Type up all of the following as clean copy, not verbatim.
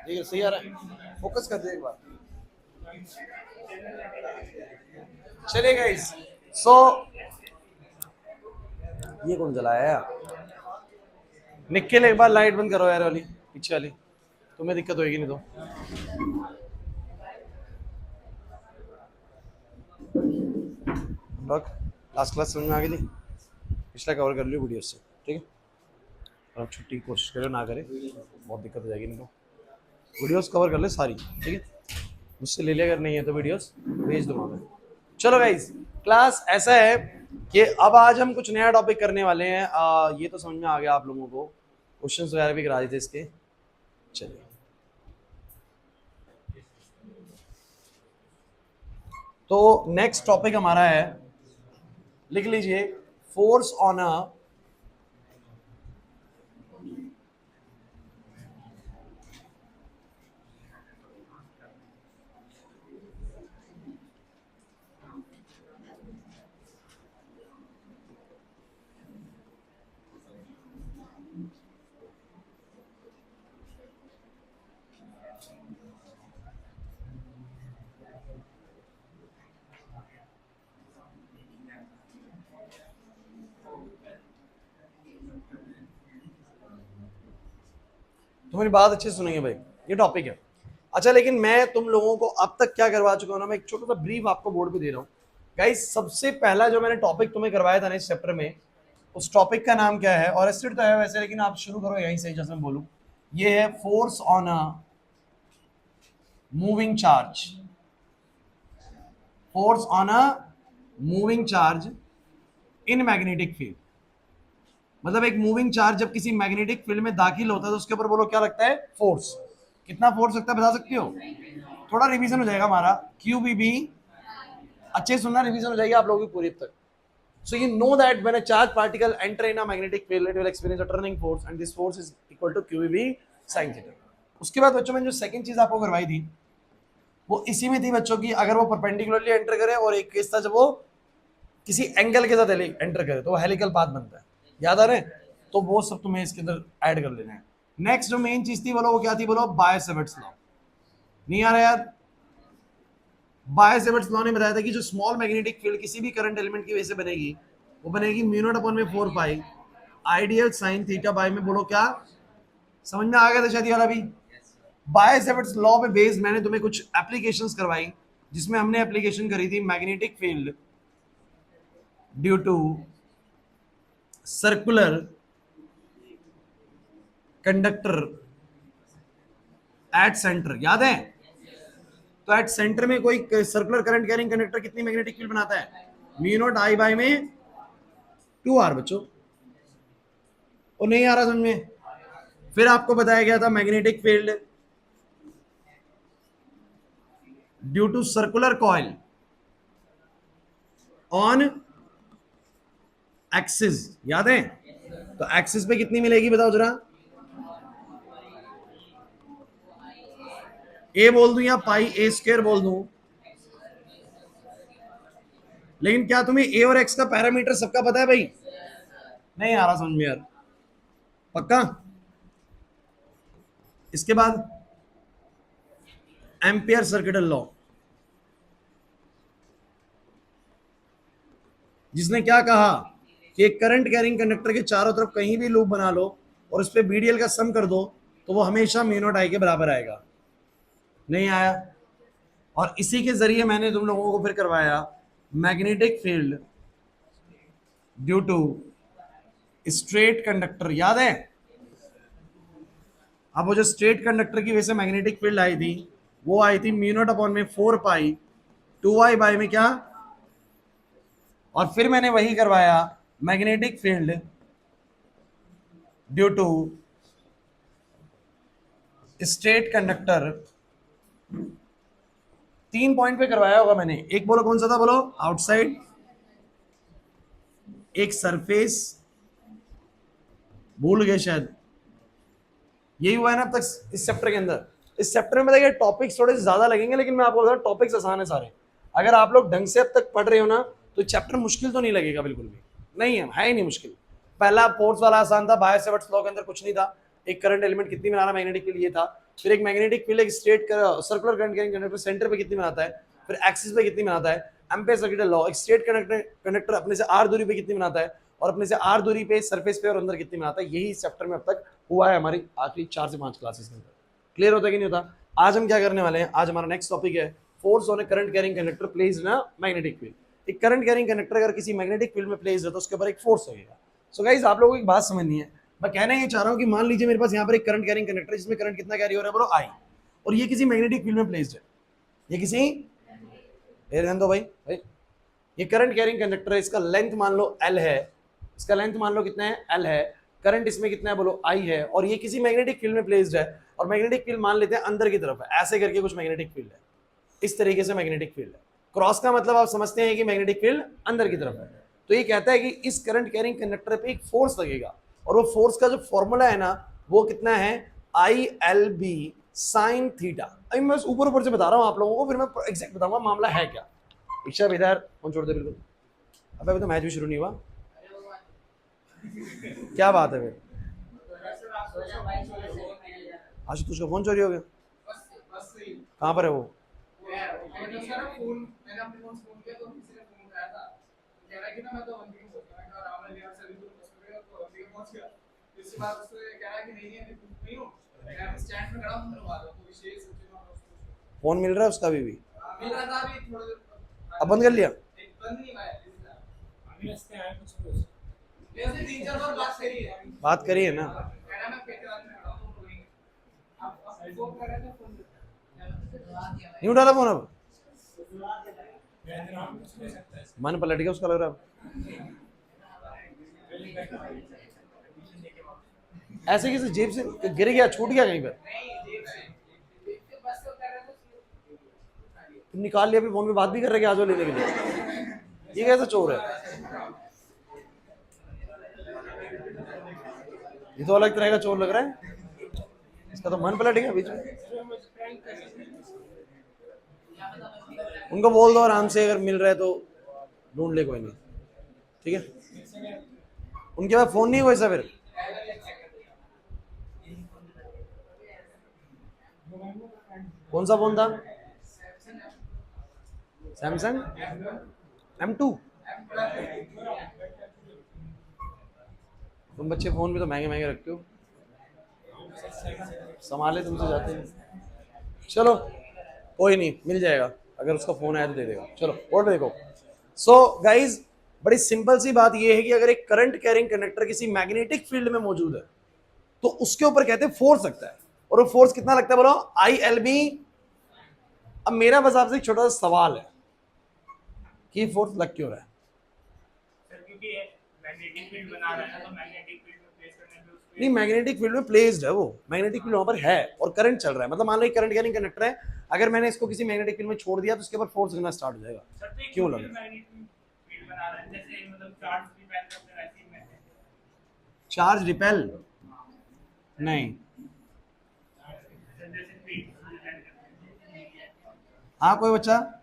ठीक है, सही आ रहा है, फोकस कर दे एक बार। चलिए गाइस, सो ये कौन जलाया यार? निखिल एक बार लाइट बंद करो यार, वाली पीछे वाली, तुम्हें दिक्कत होगी नहीं तो। लास्ट क्लास समझ में आ गई थी, पिछला कवर कर लियो वीडियो से, ठीक है। और अब छुट्टी की कोशिश करो ना करे, बहुत दिक्कत हो जाएगी नहीं तो। वीडियोस कवर कर ले सारी, ठीक है, मुझसे ले लिया, अगर नहीं है तो वीडियोस भेज दूंगा मैं। चलो गाइस, क्लास ऐसा है कि अब आज हम कुछ नया टॉपिक करने वाले हैं। ये तो समझ में आ गया आप लोगों को, क्वेश्चंस वगैरह भी करा दिए थे इसके। चलिए, तो नेक्स्ट टॉपिक हमारा है, लिख लीजिए, फोर्स ऑन अ तुम्हारी बात अच्छे से सुनेंगे भाई, ये टॉपिक है। अच्छा, लेकिन मैं तुम लोगों को अब तक क्या करवा चुका हूं ना, मैं एक छोटा सा ब्रीफ आपको बोर्ड पे दे रहा हूँ। गाइस, सबसे पहला जो मैंने टॉपिक तुम्हें करवाया था ना इस चैप्टर में, उस टॉपिक का नाम क्या है? और एसिड तो है वैसे, लेकिन आप शुरू करो यहीं से, जैसे मैं बोलूं, ये है force on a moving charge. Force on a moving charge in magnetic field. मतलब एक मूविंग चार्ज जब किसी मैग्नेटिक फील्ड में दाखिल होता है तो उसके ऊपर बोलो क्या लगता है? फोर्स। कितना फोर्स लगता है बता सकती हो? थोड़ा रिवीजन हो जाएगा हमारा, QBB अच्छे से सुनना, रिवीजन हो जाएगी आप लोगों की पूरी तक। So you know that when a charged particle enter in a magnetic field, it will experience a turning force, and this force is equal to QBB sin theta. उसके बाद बच्चों, मैंने जो सेकंड चीज आपको करवाई थी वो इसी में थी बच्चों की, अगर वो परपेंडिकुलरली एंटर करे, और एक केस था जब वो किसी एंगल के साथ एंटर करे तो वो हेलिकल पाथ बनता है, याद आ रहे हैं? तो वो सब तुम्हें इसके अंदर ऐड कर लेना है। नेक्स्ट जो मेन चीज थी बोलो, वो क्या थी? बोलो बाय-सेवर्ट्स लॉ। नहीं आ रहा यार? बाय-सेवर्ट्स लॉ ने बताया था कि जो स्मॉल मैग्नेटिक फील्ड किसी भी करंट एलिमेंट की वजह से बनेगी, वो बनेगी म्यू नॉट अपॉन में 4 पाई आइडियल साइन थीटा बाय में, बोलो क्या? समझ में आ गया था शायद ये वाला भी? बाय-सेवर्ट्स लॉ पे बेस्ड मैंने तुम्हें कुछ एप्लीकेशंस करवाई, जिसमें हमने एप्लीकेशन करी थी magnetic field due to circular conductor at centre, याद है? तो एट सेंटर में कोई सर्कुलर करंट कैरिंग कंडक्टर कितनी मैग्नेटिक फील्ड बनाता है? म्यू नॉट आई बाय में 2r बच्चों। और नहीं आ रहा समझ में? फिर आपको बताया गया था magnetic field due to circular coil on axis, याद है? तो एक्सिस पे कितनी मिलेगी बताओ जरा? ए बोल दूं या पाई ए स्क्वायर बोल दूं? लेकिन क्या तुम्हें ए और एक्स का पैरामीटर सबका पता है भाई? नहीं आ रहा समझ में यार? पक्का? इसके बाद एम्पियर सर्किटल लॉ, जिसने क्या कहा कि एक करंट कैरिंग कंडक्टर के चारों तरफ कहीं भी लूप बना लो और उस पर BDL का सम कर दो तो वो हमेशा म्यू नॉट आई के बराबर आएगा। नहीं आया? और इसी के जरिए मैंने तुम लोगों को फिर करवाया magnetic field due to straight conductor, याद है? अब वो जो स्ट्रेट कंडक्टर की वजह से मैग्नेटिक फील्ड आई थी, वो आई थी म्यू नॉट अपॉन में 4 पाई 2y बाय में क्या? और फिर मैंने वही करवाया magnetic field due to straight conductor. 3 point पे करवाया होगा मैंने, एक बोलो कौन सा था? बोलो आउटसाइड, एक सरफेस, भूल गए शायद। यही हुआ है ना अब तक इस चैप्टर के अंदर? इस चैप्टर में देखिए टॉपिक्स थोड़े ज्यादा लगेंगे, लेकिन मैं आपको बता रहा हूं टॉपिक्स आसान है सारे। अगर आप लोग ढंग से अब तक पढ़ रहे हो ना तो चैप्टर मुश्किल तो नहीं लगेगा, बिल्कुल भी नहीं है ही नहीं मुश्किल। पहला फोर्स वाला आसान था, बायो सेवर्ट्स लॉ के अंदर कुछ नहीं था, एक करंट एलिमेंट कितनी बनाना मैग्नेटिक फील्ड ये था, फिर एक मैग्नेटिक फील्ड एक straight circular current carrying conductor centre पे कितनी बनाता है, फिर एक्सिस पे कितनी बनाता है, एम्पेयर सर्किट लॉ, एक स्ट्रेट कंडक्टर अपने से आर दूरी पे कितनी बनाता है और अपने से आर दूरी पे सरफेस पे और अंदर कितनी बनाता है, यही इस चैप्टर में अब तक हुआ है हमारी आखिरी 4 से 5 क्लासेस के अंदर। क्लियर होता है कि नहीं होता? आज हम क्या करने वाले हैं, आज हमारा नेक्स्ट टॉपिक है force on A current carrying conductor placed in a magnetic field. एक करंट कैरिंग कंडक्टर अगर किसी मैग्नेटिक फील्ड में प्लेस्ड है तो उसके ऊपर एक फोर्स लगेगा। सो गाइस आप लोगों को एक बात समझनी है, मैं कहना ये चाह रहा हूं कि मान लीजिए मेरे पास यहाँ पर एक करंट कैरिंग कंडक्टर है जिसमें करंट कितना कैरी हो रहा है, बोलो आई, और ये किसी मैग्नेटिक फील्ड में प्लेस्ड है, ये किसी रहने दो भाई, ये करंट कैरिंग कंडक्टर है, इसका लेंथ मान लो एल है, इसका लेंथ मान लो कितना है एल है, करंट इसमें कितना है बोलो आई है, और ये किसी मैग्नेटिक फील्ड में प्लेस्ड है, और मैग्नेटिक फील्ड मान लेते हैं अंदर की तरफ है, ऐसे करके कुछ मैग्नेटिक फील्ड है, इस तरीके से मैग्नेटिक फील्ड है। क्रॉस का मतलब आप समझते हैं कि मैग्नेटिक फील्ड अंदर की तरफ है। तो ये कहता है कि इस करंट कैरिंग कंडक्टर पे एक फोर्स लगेगा, और वो फोर्स का जो फॉर्मूला है ना वो कितना है, I L B sine theta. अभी मैं ऊपर ऊपर से बता रहा हूँ आप लोगों को, फिर मैं एग्जैक्ट बताऊंगा मामला है क्या। इच्छा बेदार फोन छोड़ दे बिल्कुल, अब अभी तो मैच भी शुरू नहीं हुआ, क्या बात है फिर, आशुतोष का फोन चोरी हो गया, कहाँ पर है वो? फोन मिल रहा है उसका अभी भी? अब बंद कर लिया? बात करी है ना? नहीं उठा रहा फोन अब, मन पलट गया उसका लग रहा है। ऐसे किसी जेब से गिर गया, छूट गया कहीं पर? तुम निकाल लिया, अभी फोन पे बात भी कर रहे आज लेने के लिए, ये कैसा चोर है? ये तो अलग तरह का चोर लग रहा है, इसका तो मन पलट गया बीच में। उनको बोल दो आराम से, अगर मिल रहा है तो ढूंढ ले, कोई नहीं, ठीक है। उनके पास फोन नहीं वैसा फिर? कौन सा फोन था? Samsung M2? तुम बच्चे फोन भी तो महंगे महंगे रखते हो, संभाले तुमसे जाते हैं। चलो कोई नहीं, मिल जाएगा, अगर उसका फोन आया तो दे देगा। चलो और देखो। सो गाइज बड़ी सिंपल सी बात यह है कि अगर एक करंट कैरिंग कंडक्टर किसी मैग्नेटिक फील्ड में मौजूद है तो उसके ऊपर कहते हैं फोर्स लगता है, और वो फोर्स कितना लगता है बोलो, आई एल बी। अब मेरा बस आपसे एक छोटा सा सवाल है कि फोर्स लग क्यों रहा है? नहीं, मैग्नेटिक फील्ड में प्लेस्ड है वो, मैग्नेटिक फील्ड वहां पर है और करंट चल रहा है, मतलब मान लो करंट कैरिंग कंडक्टर है, अगर मैंने इसको किसी मैग्नेटिक फील्ड में छोड़ दिया तो उसके ऊपर फोर्स लगना स्टार्ट हो जाएगा। क्यों लगा? चार्ज रिपेल नहीं, हाँ कोई बच्चा?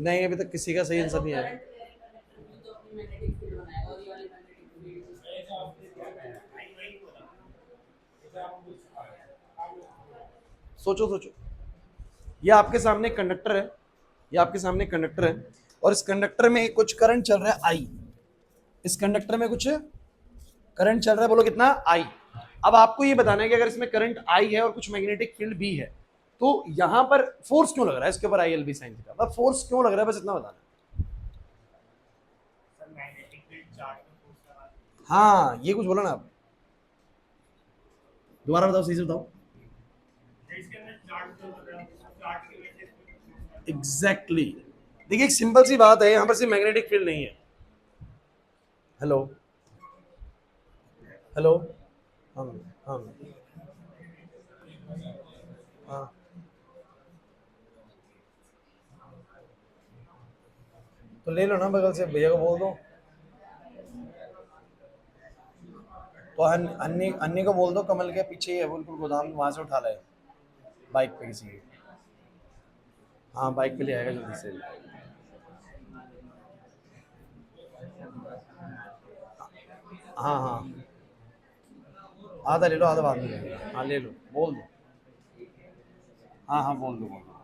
नहीं, अभी तक किसी का सही आंसर नहीं आया। सोचो सोचो, ये आपके सामने कंडक्टर है, ये आपके सामने कंडक्टर है, और इस कंडक्टर में कुछ करंट चल रहा है आई, इस कंडक्टर में कुछ करंट चल रहा है, बोलो कितना, आई। अब आपको ये बताना है कि अगर इसमें करंट आई है और कुछ मैग्नेटिक फील्ड भी है तो यहां पर फोर्स क्यों लग रहा है इसके ऊपर, I L B sine theta, मतलब फोर्स क्यों लग रहा है, बस इतना बताना। हाँ ये कुछ बोला ना आप, दोबारा बताओ, सही से बताओ। Exactly exactly. देखिए एक सिंपल सी बात है, यहां पर सिर्फ मैग्नेटिक फील्ड नहीं है। हेलो हेलो, हाँ हाँ हाँ, तो ले लो ना बगल से, भैया को बोल दो। तो अन्नी अन्नी को बोल दो कमल के पीछे ही है बिल्कुल गोदाम, वहां से उठा लाए बाइक पे किसी की। हाँ बाइक पे ले आएगा जल्दी से। हाँ हाँ आधा ले लो, आधा बाद में ले लो। हाँ ले लो, बोल दो। हाँ हाँ बोल दो बोल दो।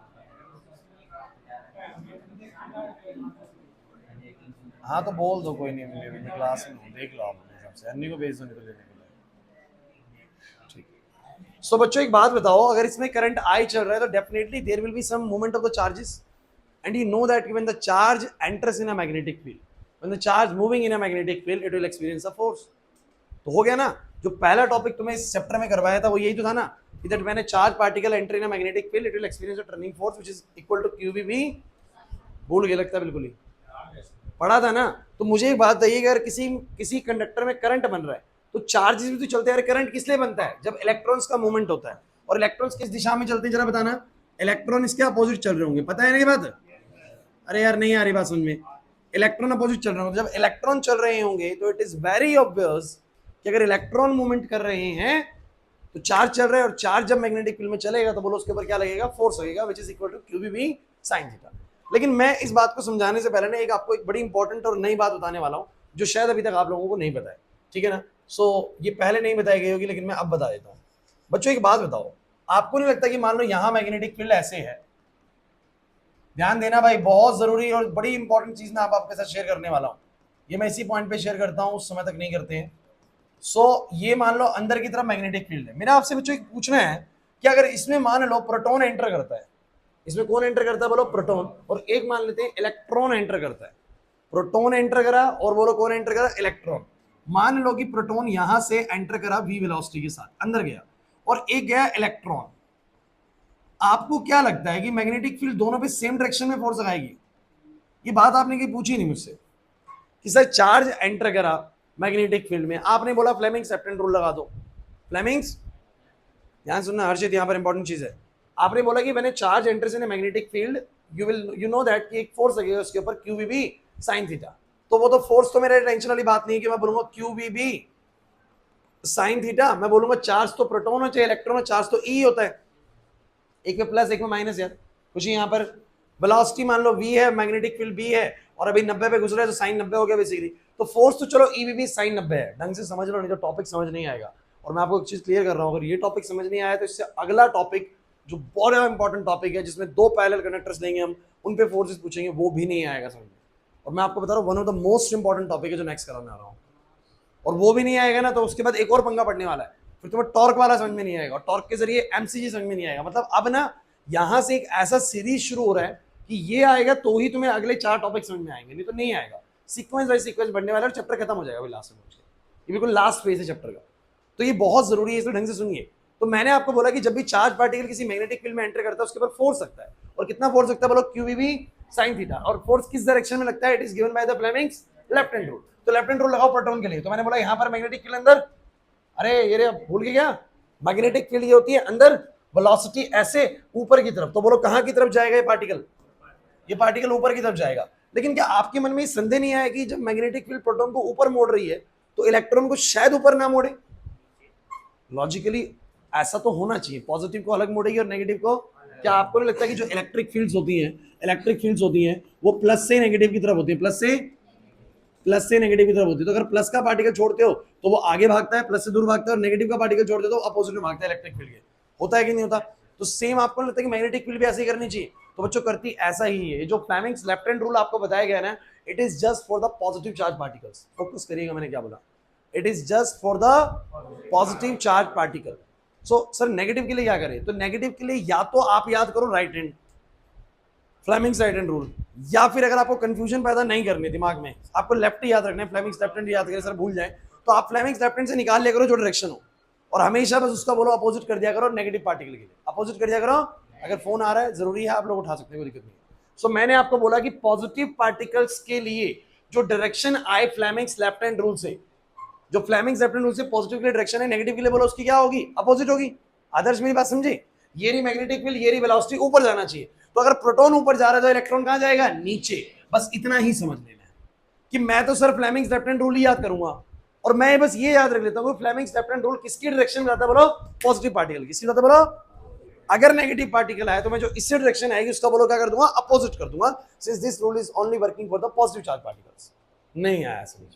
हाँ तो बोल दो, कोई नहीं, मैं क्लास में हूँ, देख लो आप अपने हिसाब से, अन्नी को भेज दो, नहीं तो लेने के लिए। ठीक। सो बच्चों एक बात बताओ, अगर इसमें करंट आई चल रहा है तो definitely there will be some movement of the charges, and you know that when the charge enters in a magnetic field, when the charge moving in a magnetic field it will experience a force. तो हो गया ना, जो पहला topic तुम्हें इस chapter में करवाया था वो यही तो था ना, कि that when a charge particle enter in a magnetic field it will experience a turning force which is equal to QBV। भूल गए लगता है बिल्कुल ही, पढ़ा था ना। तो मुझे एक बात बताइए, अगर किसी किसी कंडक्टर में करंट बन रहा है तो चार्जेस भी तो चलते हैं। करंट किस लिए बनता है? जब इलेक्ट्रॉन्स का मूवमेंट होता है। और इलेक्ट्रॉन्स किस दिशा में चलते हैं जरा बताना? इलेक्ट्रॉन इसके अपोजिट चल रहे होंगे, पता है ना ये बात? अरे यार नहीं आ रही बात समझ में। इलेक्ट्रॉन अपोजिट चल रहे होंगे, जब इलेक्ट्रॉन चल रहे होंगे तो इट इज वेरी ऑब्वियस कि अगर इलेक्ट्रॉन मूवमेंट कर रहे हैं तो चार्ज चल रहा है, और चार्ज जब मैग्नेटिक फील्ड में चलेगा तो बोलो उसके ऊपर क्या लगेगा? फोर्स लगेगा, which is equal to QBV sin theta. लेकिन मैं इस बात को समझाने से पहले ना एक आपको एक बड़ी इंपॉर्टेंट और नई बात बताने वाला हूं, जो शायद अभी तक आप लोगों को नहीं पता है, ठीक है ना? सो ये पहले नहीं बताई गई होगी, लेकिन मैं अब बता देता हूँ। बच्चों एक बात बताओ, आपको नहीं लगता कि मान लो यहां मैग्नेटिक फील्ड ऐसे है, ध्यान देना भाई, बहुत जरूरी और बड़ी इंपॉर्टेंट चीज मैं आपके साथ शेयर करने वाला हूं। ये मैं इसी पॉइंट पे शेयर करता हूं, उस समय तक नहीं करते हैं। ये मान लो अंदर की तरफ मैग्नेटिक फील्ड है। मेरा आपसे बच्चों एक पूछना है कि अगर इसमें मान लो प्रोटॉन एंटर करता है, इसमें कौन एंटर करता है बोलो? प्रोटॉन। और एक मान लेते हैं इलेक्ट्रॉन एंटर करता है। प्रोटॉन एंटर करा और बोलो कौन एंटर करा? इलेक्ट्रॉन। मान लो कि प्रोटॉन यहां से एंटर करा v वेलोसिटी के साथ अंदर गया, और एक गया इलेक्ट्रॉन। आपको क्या लगता है कि मैग्नेटिक फील्ड दोनों पे सेम डायरेक्शन में फोर्स लगाएगी? ये बात आपने कहीं पूछी नहीं मुझसे कि सर चार्ज एंटर करा मैग्नेटिक फील्ड में, आपने बोला फ्लेमिंग सेफ्टन रूल लगा दो। फ्लेमिंग्स, ध्यान सुनना हर्षित, यहां पर इंपॉर्टेंट चीज है। आपने बोला कि मैंने charge enters in magnetic field, you know that कि एक फोर्स लगेगा उसके ऊपर QBB sin थीटा। तो वो तो फोर्स तो मेरे टेंशन वाली बात नहीं है कि मैं बोलूंगा QBB sin थीटा। मैं बोलूंगा चार्ज तो प्रोटॉन हो चाहे इलेक्ट्रॉन हो, चार्ज तो E होता है, एक में प्लस एक में माइनस। यार कुछ यहाँ पर वेलोसिटी मान लो v है, मैग्नेटिक फील्ड B है, और अभी 90 पे गुजरा है तो साइन 90 हो गया बेसिकली। तो फोर्स तो चलो EBB sin 90 है, ढंग से समझ लो नहीं तो टॉपिक समझ नहीं आएगा। और मैं आपको एक चीज क्लियर कर रहा हूँ, अगर ये टॉपिक समझ नहीं आया तो इससे अगला टॉपिक जो बहुत इंपॉर्टेंट टॉपिक है, जिसमें दो पैरेलल कंडक्टर्स लेंगे हम, उन पे फोर्सेस पूछेंगे, वो भी नहीं आएगा समझ में। और मैं आपको बता रहा हूँ one of the most important topic है जो नेक्स्ट कराने आ रहा हूँ। और वो भी नहीं आएगा ना तो उसके बाद एक और पंगा पड़ने वाला है, फिर तुम्हें टॉर्क वाला समझ में नहीं आएगा, और टॉर्क के जरिए MCG समझ में नहीं आएगा। मतलब अब ना यहां से एक ऐसा सीरीज शुरू हो रहा है कि ये आएगा तो ही तुम्हें अगले 4 टॉपिक समझ में आएंगे, नहीं तो नहीं आएगा। सीक्वेंस बाय सीक्वेंस बढ़ने वाला है और चैप्टर खत्म हो जाएगा लास्ट में पहुंच के। ये बिल्कुल लास्ट फेज है चैप्टर का, तो ये बहुत जरूरी है, इसलिए ढंग से सुनिए। तो मैंने आपको बोला कि जब भी चार्ज पार्टिकल किसी मैग्नेटिक फील्ड में एंटर करता है उसके ऊपर फोर्स लगता है, और कितना फोर्स लगता है बोलो? QBB sin theta. और फोर्स किस डायरेक्शन में लगता है? It is given by the Fleming's left hand rule. तो लेफ्ट हैंड रूल लगाओ प्रोटॉन के लिए। तो मैंने बोला यहां पर मैग्नेटिक फील्ड अंदर, अरे ये रे भूल गए क्या? मैग्नेटिक फील्ड ये होती है अंदर, वेलोसिटी ऐसे ऊपर की तरफ। तो बोलो कहां की तरफ जाएगा ये पार्टिकल? ये पार्टिकल ऊपर की तरफ जाएगा। लेकिन क्या आपके मन में संदेह नहीं आया कि जब मैग्नेटिक फील्ड प्रोटॉन को ऊपर मोड़ रही है तो इलेक्ट्रॉन को शायद ऊपर ना मोड़े? लॉजिकली ऐसा तो होना चाहिए, पॉजिटिव को अलग मोड़ेगी और नेगेटिव को। क्या आपको नहीं लगता कि जो इलेक्ट्रिक फील्ड्स होती हैं वो प्लस से नेगेटिव की तरफ होती है, प्लस से नेगेटिव की तरफ होती है? तो अगर प्लस का पार्टिकल छोड़ते हो तो वो आगे भागता है, प्लस से दूर भागता है, और नेगेटिव का पार्टिकल छोड़ते हो तो अपोजिट में भागता है इलेक्ट्रिक फील्ड के। होता है कि नहीं होता? तो सेम आपको लगता है कि मैग्नेटिक फील्ड भी ऐसे ही करनी चाहिए? तो बच्चों करती ऐसा ही है। जो फ्लेमिंग्स लेफ्ट हैंड रूल आपको बताया गया ना, it is just for the positive charge particles. Focus करिएगा मैंने क्या बोला, it is just for the positive charge particle. So sir negative के लिए क्या करें? तो नेगेटिव के लिए या तो आप याद करो right hand, Fleming's right hand rule, या फिर अगर आपको कंफ्यूजन पैदा नहीं करनी दिमाग में, आपको लेफ्ट ही याद रखना है, फ्लेमिंग्स लेफ्ट हैंड याद करें सर भूल जाए, तो आप फ्लेमिंग्स लेफ्ट हैंड से निकाल लिया करो जो डायरेक्शन हो, और हमेशा बस उसका बोलो अपोजिट कर दिया करो नेगेटिव पार्टिकल के लिए, अपोजिट कर दिया करो। अगर फोन आ रहा है जरूरी है आप लोग उठा सकते हैं, कोई दिक्कत नहीं। सो मैंने आपको बोला कि पॉजिटिव पार्टिकल्स के लिए जो डायरेक्शन आए फ्लेमिंग्स लेफ्ट हैंड रूल से, जो फ्लेमिंग्स लेफ्ट हैंड रूल से पॉजिटिव के लिए डायरेक्शन है, नेगेटिव के लिए बोलो उसकी क्या होगी? अपोजिट होगी। आदर्श मेरी बात समझे? ये रही मैग्नेटिक फील्ड, ये रही वेलोसिटी, ऊपर जाना चाहिए। तो अगर प्रोटॉन ऊपर जा रहा है तो इलेक्ट्रॉन कहां जाएगा? नीचे। बस इतना ही समझ लेना है कि मैं तो sir Fleming's left hand rule ही याद करूंगा, और मैं बस ये याद रख लेता हूँ फ्लेमिंग्स लेफ्ट हैंड रूल किसकी डायरेक्शन में जाता है बोलो, पॉजिटिव पार्टिकल। किसकी जाता है बोलो, अगर नेगेटिव पार्टिकल है तो मैं जो इससे डायरेक्शन आएगी उसका बोलो क्या कर दूंगा, अपोजिट कर दूंगा, since this rule is only working for the positive charge particles. नहीं आया समझ,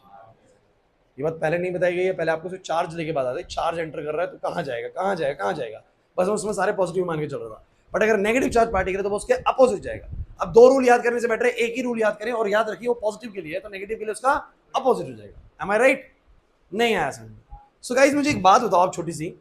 ये बात पहले नहीं बताई गई है, पहले आपको सिर्फ चार्ज लेके बता दे, चार्ज एंटर कर रहा है तो कहां जाएगा कहां जाएगा कहां जाएगा, बस उसमें सारे पॉजिटिव मान के चल रहा था। बट अगर नेगेटिव चार्ज पार्टिकल है तो वो उसके अपोजिट जाएगा। अब दो रूल याद करने से बेटर है एक ही रूल याद करें, और याद रखिए वो पॉजिटिव के लिए है तो नेगेटिव के लिए उसका अपोजिट हो जाएगा। एम आई राइट? नहीं आया समझ। सो गाइस मुझे एक बात बताओ आप छोटी सी,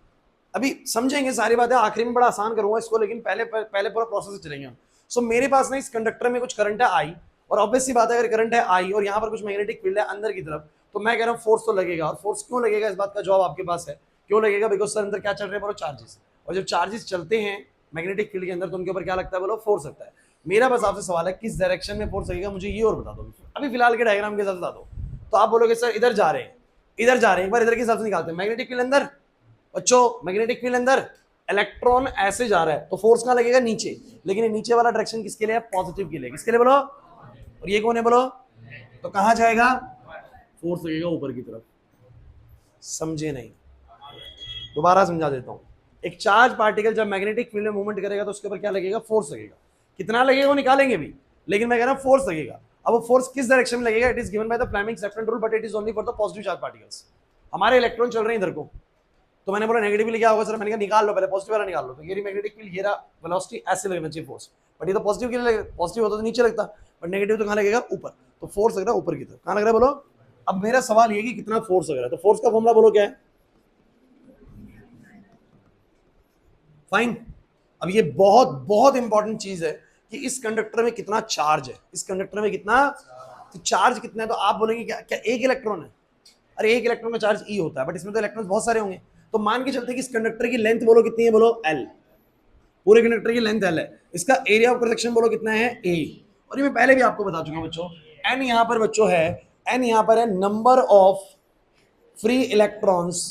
अभी समझेंगे सारी बातें, आखिरी में बड़ा आसान करूंगा इसको, लेकिन पहले पहले पूरा प्रोसेस से चलेंगे हम। सो मेरे पास ना इस कंडक्टर में कुछ करंट है आई, और ऑब्वियस सी बात है अगर करंट है आई और यहाँ पर कुछ मैग्नेटिक फील्ड है अंदर की तरफ, तो मैं कह रहा हूँ फोर्स तो लगेगा। और फोर्स क्यों लगेगा इस बात का जवाब आपके पास है, क्यों लगेगा, बिकॉज सर अंदर क्या चल रहे हैं बोलो, चार्जेस, और जब चार्जेस चलते हैं मैग्नेटिक फील्ड के अंदर तो उनके ऊपर क्या लगता है बोलो, फोर्स लगता है। मेरा बस आपसे सवाल है किस डायरेक्शन में फोर्स लगेगा, मुझे ये और बता दो, अभी फिलहाल के डायग्राम के साथ बता दो। तो आप बोलोगे सर इधर जा रहे हैं, इधर जा रहे हैं, एक बार इधर के हिसाब से निकालते हैं, मैग्नेटिक फील्ड अंदर, बच्चों मैग्नेटिक फील्ड अंदर, इलेक्ट्रॉन ऐसे जा रहा है तो फोर्स कहां लगेगा, नीचे, लेकिन ये नीचे वाला डायरेक्शन किसके लिए है, पॉजिटिव के लिए। किसके लिए बोलो, और ये कौन है बोलो, तो कहां जाएगा, फोर्स लगेगा ऊपर की तरफ। समझे नहीं, दोबारा समझा देता हूं। एक चार्ज पार्टिकल जब मैग्नेटिक फील्ड में मूवमेंट करेगा तो उसके ऊपर क्या लगेगा, फोर्स लगेगा। कितना लगेगा वो निकालेंगे भी, लेकिन मैं कह रहा हूं फोर्स लगेगा। अब वो फोर्स किस डायरेक्शन में लगेगा, it is given by the Fleming's left hand rule, but it is only for the positive charge particles. हमारे इलेक्ट्रॉन चल रहे हैं इधर को, तो मैंने बोला नेगेटिव क्या होगा सर, मैंने कहा निकाल लो पहले पॉजिटिव वाला निकाल लो, तो ये मैग्नेटिक फील्ड ये रहा, वेलोसिटी ऐसे लगना चाहिए फोर्स, बट ये तो पॉजिटिव के लिए, पॉजिटिव होता तो नीचे लगता, बट नेगेटिव तो कहां लगेगा, ऊपर, तो फोर्स लग रहा है ऊपर की तरफ। कहां लग रहा है बोलो। अब मेरा सवाल ये कि कितना फोर्स लग रहा है, तो फोर्स का फॉर्मूला बोलो क्या है, फाइन। अब ये बहुत बहुत इंपॉर्टेंट चीज है कि इस कंडक्टर में कितना चार्ज है, इस कंडक्टर में कितना, तो चार्ज कितना है, तो आप बोलेंगे क्या क्या एक इलेक्ट्रॉन है, अरे एक इलेक्ट्रॉन का चार्ज ई होता है, बट इसमें तो इलेक्ट्रॉन बहुत सारे होंगे, तो मान के चलते कि इस कंडक्टर की लेंथ बोलो कितनी है, बोलो एल, पूरे कंडक्टर की लेंथ एल है, इसका एरिया ऑफ क्रॉस सेक्शन बोलो कितना है ए, और ये मैं पहले भी आपको बता चुका हूं बच्चों, एन यहां पर बच्चों है, एन यहां पर है number of free electrons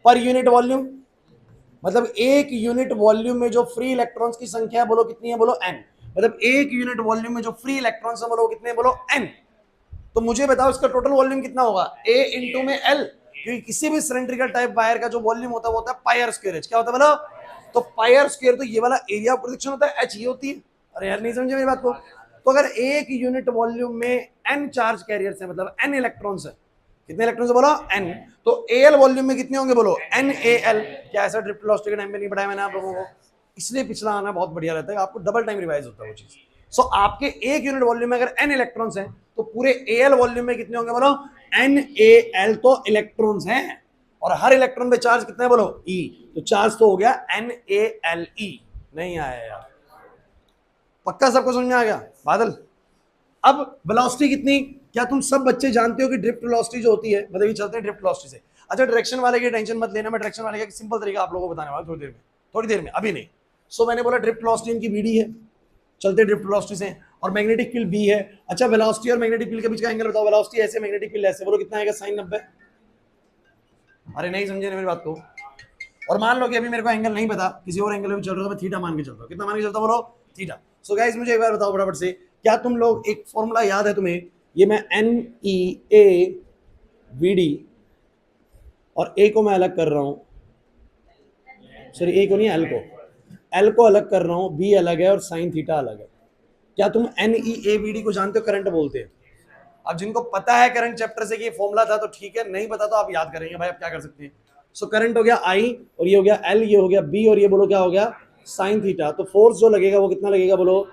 per unit volume, मतलब एक यूनिट वॉल्यूम में जो फ्री इलेक्ट्रॉन्स की संख्या है बोलो कितनी है, बोलो एन, मतलब एक यूनिट वॉल्यूम में जो फ्री इलेक्ट्रॉन्स है बोलो कितने, बोलो एन। तो मुझे बताओ इसका टोटल वॉल्यूम कितना होगा, ए इंटू में एल, क्योंकि किसी भी सिलेंड्रिकल टाइप वायर का जो वॉल्यूम होता है वो होता है पाई आर स्क्वायर एच। क्या होता है बोलो, तो पाई आर स्क्वायर, तो ये वाला एरिया ऑफ प्रोजेक्शन होता है एच, ये होती है। अरे यार नहीं समझे मेरी बात को, तो अगर एक यूनिट वॉल्यूम में एन चार्ज कैरियर्स है, मतलब एन इलेक्ट्रॉन्स है, कितने इलेक्ट्रॉन्स बोलो एन, तो एल वॉल्यूम में कितने होंगे बोलो एन ए एल। क्या ऐसा ड्रिफ्ट वेलोसिटी के टाइम पे नहीं पढ़ाया मैंने आप लोगों को, इसलिए पिछला आना बहुत बढ़िया रहता है, आपको डबल टाइम रिवाइज होता है वो चीज। सो आपके एक यूनिट वॉल्यूम में अगर एन इलेक्ट्रॉन्स हैं तो पूरे एल वॉल्यूम में कितने होंगे बोलो एन ए एल, तो इलेक्ट्रॉन्स हैं, और हर इलेक्ट्रॉन पे चार्ज कितना है बोलो ई, तो चार्ज तो हो गया एन ए एल ई। नहीं आया यार, पक्का सबको समझ में आ गया बादल। अब वेलोसिटी कितनी, क्या तुम सब बच्चे जानते हो कि ड्रिफ्ट वेलोसिटी जो होती है, मतलब ये चलते हैं ड्रिफ्ट वेलोसिटी से। अच्छा डायरेक्शन वाले की टेंशन मत लेना, मैं डायरेक्शन वाले का सिंपल तरीका आप लोगों को बताने वाला थोड़ी देर में, थोड़ी देर में, अभी नहीं। सो मैंने बोला ड्रिफ्ट वेलोसिटी इनकी वीडी है, चलते ड्रिफ्ट वेलोसिटी से, और मैग्नेटिक फील्ड बी है। अच्छा वेलोसिटी और मैग्नेटिक फील्ड के बीच का एंगल बताओ, वेलोसिटी ऐसे मैग्नेटिक फील्ड ऐसे, बोलो कितना आएगा, sin 90। अरे नहीं समझे मेरी बात को, और मान लो कि अभी मेरे को एंगल नहीं पता, किसी और एंगल में चल रहा है, मैं थीटा मान के चलता हूँ, कितना मान के चलता हूँ बोलो थीटा। सो गाइस मुझे एक बार बताओ फटाफट से, क्या तुम लोग एक फॉर्मूला याद है तुम्हें, ये मैं N E A V D, और ए को मैं अलग कर रहा हूं, सॉरी ए को नहीं एल को, एल को अलग कर रहा हूं, बी अलग है और साइन थीटा अलग है। क्या तुम N E A V D को जानते हो, करंट बोलते हैं। अब जिनको पता है करंट चैप्टर से कि ये फॉर्मूला था तो ठीक है, नहीं पता तो आप याद करेंगे भाई, आप क्या कर सकते हैं। सो करंट हो गया आई, और ये हो गया एल, ये हो गया बी, और ये बोलो क्या हो गया साइन थीटा। तो फोर्स जो लगेगा वो कितना लगेगा बोलो,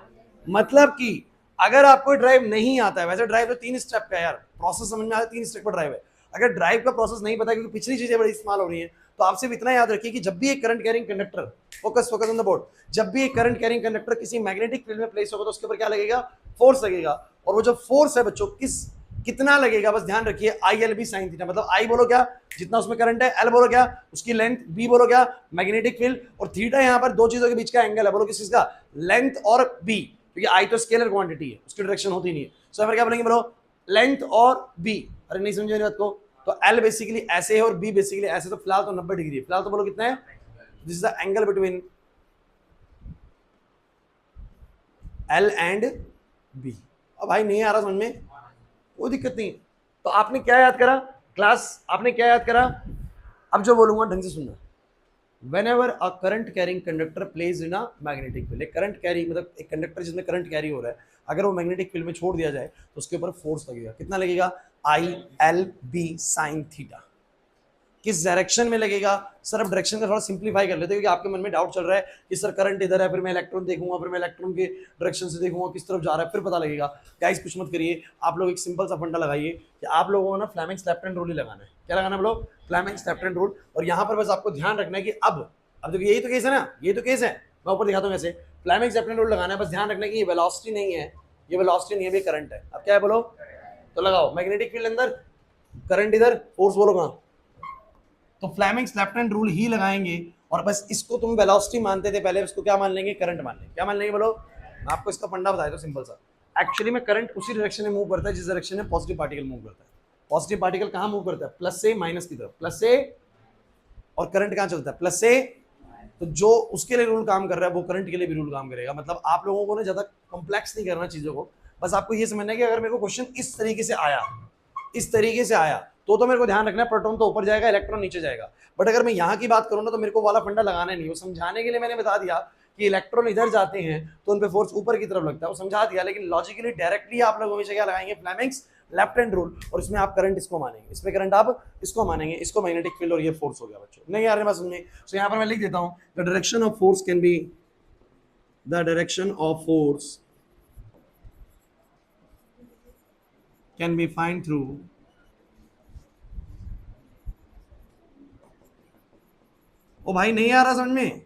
मतलब कि अगर आपको ड्राइव नहीं आता है, वैसे ड्राइव तो 3 स्टेप का यार, प्रोसेस समझ में आता है, 3 स्टेप का ड्राइव है। अगर ड्राइव का प्रोसेस नहीं पता क्योंकि पिछली चीजें बड़ी इस्तेमाल हो रही है, तो आप सिर्फ इतना याद रखिए कि जब भी एक current carrying conductor, focus focus on the board, जब भी एक करंट कैरिंग कंडक्टर किसी मैग्नेटिक फील्ड में प्लेस होगा तो उसके ऊपर क्या लगेगा, फोर्स लगेगा। और वो जो फोर्स है बच्चों कितना लगेगा, बस ध्यान रखिए I L B sine theta, मतलब आई बोलो क्या जितना उसमें करंट है, एल बोलो क्या उसकी लेंथ, बी बोलो क्या मैग्नेटिक फील्ड, और थीटा यहां पर दो चीजों के बीच का एंगल है, बोलो किस चीज का, लेंथ और बी, क्योंकि आई तो स्केलर क्वांटिटी है, उसकी डायरेक्शन होती नहीं है। सो फिर क्या बोलेंगे बोलो लेंथ और बी। अरे नहीं समझे बात को, तो एल बेसिकली ऐसे है और बी बेसिकली ऐसे, तो फिलहाल तो 90 डिग्री है, फिलहाल तो बोलो कितना है, this is the angle between L and B. अब भाई नहीं आ रहा समझ में, कोई दिक्कत नहीं। तो आपने क्या याद करा, क्लास आपने क्या याद करा? अब जो बोलूंगा ढंग से सुनना। whenever a current carrying conductor plays in a magnetic field, एक करंट कैरी मतलब एक कंडक्टर जिसमें करंट कैरी हो रहा है, अगर वो मैग्नेटिक फील्ड में छोड़ दिया जाए तो उसके ऊपर फोर्स लगेगा। कितना लगेगा? I L B sine theta. किस डायरेक्शन में लगेगा? सर अब डायरेक्शन का थोड़ा सिंप्लीफाई कर लेते हैं, क्योंकि आपके मन में डाउट चल रहा है कि सर करंट इधर है, फिर मैं इलेक्ट्रॉन देखूंगा, फिर मैं इलेक्ट्रॉन के डायरेक्शन से देखूंगा किस तरफ जा रहा है, फिर पता लगेगा। गाइस कुछ मत करिए, आप लोग एक सिंपल सा फंडा लगाइए कि आप लोगों को ना फ्लेमिंग्स लेफ्ट हैंड रूल ही लगाना है। क्या लगाना है बोलो? Fleming's left hand rule. और यहाँ पर बस आपको ध्यान रखना है कि अब देखिए यही तो केस है ना, ये तो केस है, मैं ऊपर दिखाता हूँ कैसे। फ्लेमिंग्स लेफ्ट हैंड रूल लगाना है, बस ध्यान रखना है कि ये वेलोसिटी नहीं है, ये वेलोसिटी नहीं है, ये करंट है। अब क्या है बोलो? तो लगाओ मैग्नेटिक फील्ड अंदर, करंट इधर, फोर्स बोलो कहाँ? तो फ्लेमिंग्स लेफ्ट हैंड रूल ही लगाएंगे। और बस इसको तुम वेलोसिटी मानते थे पहले, इसको क्या मान लेंगे? करंट मान लेंगे। क्या मान लेंगे बोलो? मैं आपको इसका फंडा बताया तो सिंपल सा। एक्चुअली में करंट उसी डायरेक्शन में मूव करता है जिस डायरेक्शन में पॉजिटिव पार्टिकल मूव करता है। पॉजिटिव पार्टिकल कहाँ मूव करता है? प्लस से माइनस की तरफ, प्लस से। और करंट कहाँ चलता है? प्लस से। तो जो उसके लिए रूल काम कर रहा है वो करंट के लिए भी रूल काम करेगा। मतलब आप लोगों को ना ज्यादा कॉम्प्लेक्स नहीं करना चीजों को, बस आपको ये समझना है कि अगर मेरे को क्वेश्चन इस तरीके से आया, इस तरीके से आया, तो मेरे को ध्यान रखना है प्रोटॉन तो ऊपर जाएगा, इलेक्ट्रॉन नीचे जाएगा। बट अगर मैं यहाँ की बात करूँ ना, तो मेरे को वाला फंडा लगाना नहीं। वो समझाने के लिए मैंने बता दिया कि इलेक्ट्रॉन इधर जाते हैं तो उन पे फोर्स ऊपर की तरफ लगता है, वो समझा दिया। लेकिन लॉजिकली डायरेक्टली आप लोग हमेशा क्या लगाएंगे? Fleming's left hand rule. और इसमें आप करंट इसको मानेंगे, इसमें करंट आप इसको मानेंगे, इसको मैग्नेटिक फील्ड और ये फोर्स हो गया बच्चों। नहीं यार बात समझे? तो यहाँ पर मैं लिख देता हूँ, the direction of force can be, the direction of force can be find through ओ भाई नहीं आ रहा समझ में?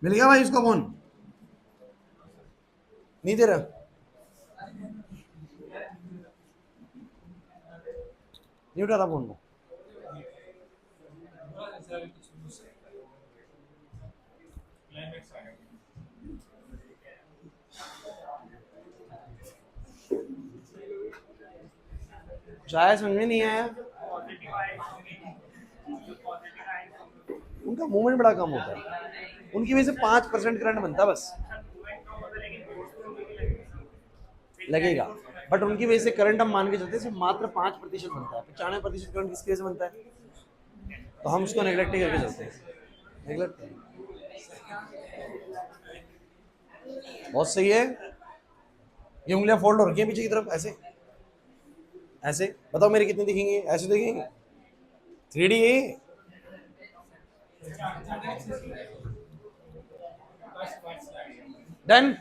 मिल गया भाई इसको फोन? नहीं दे रहा? नहीं उठा रहा फोन को? शायद समझ में नहीं आया। उनका मूवमेंट बड़ा कम होता है, उनकी वजह से 5% करंट बनता है बस, लगेगा। बट उनकी वजह से करंट हम मान के चलते हैं मात्र 5% बनता है। 95% करंट किसकी वजह से बनता है? तो हम उसको नेग्लेक्ट ही करके चलते हैं। नेग्लेक्ट बहुत सही है। ये उंगलियां फोल्ड हो रखी है पीछे की तरफ, ऐसे ऐसे। बताओ मेरी कितनी दिखेंगी? ऐसे दिखेंगे? 3D। डन।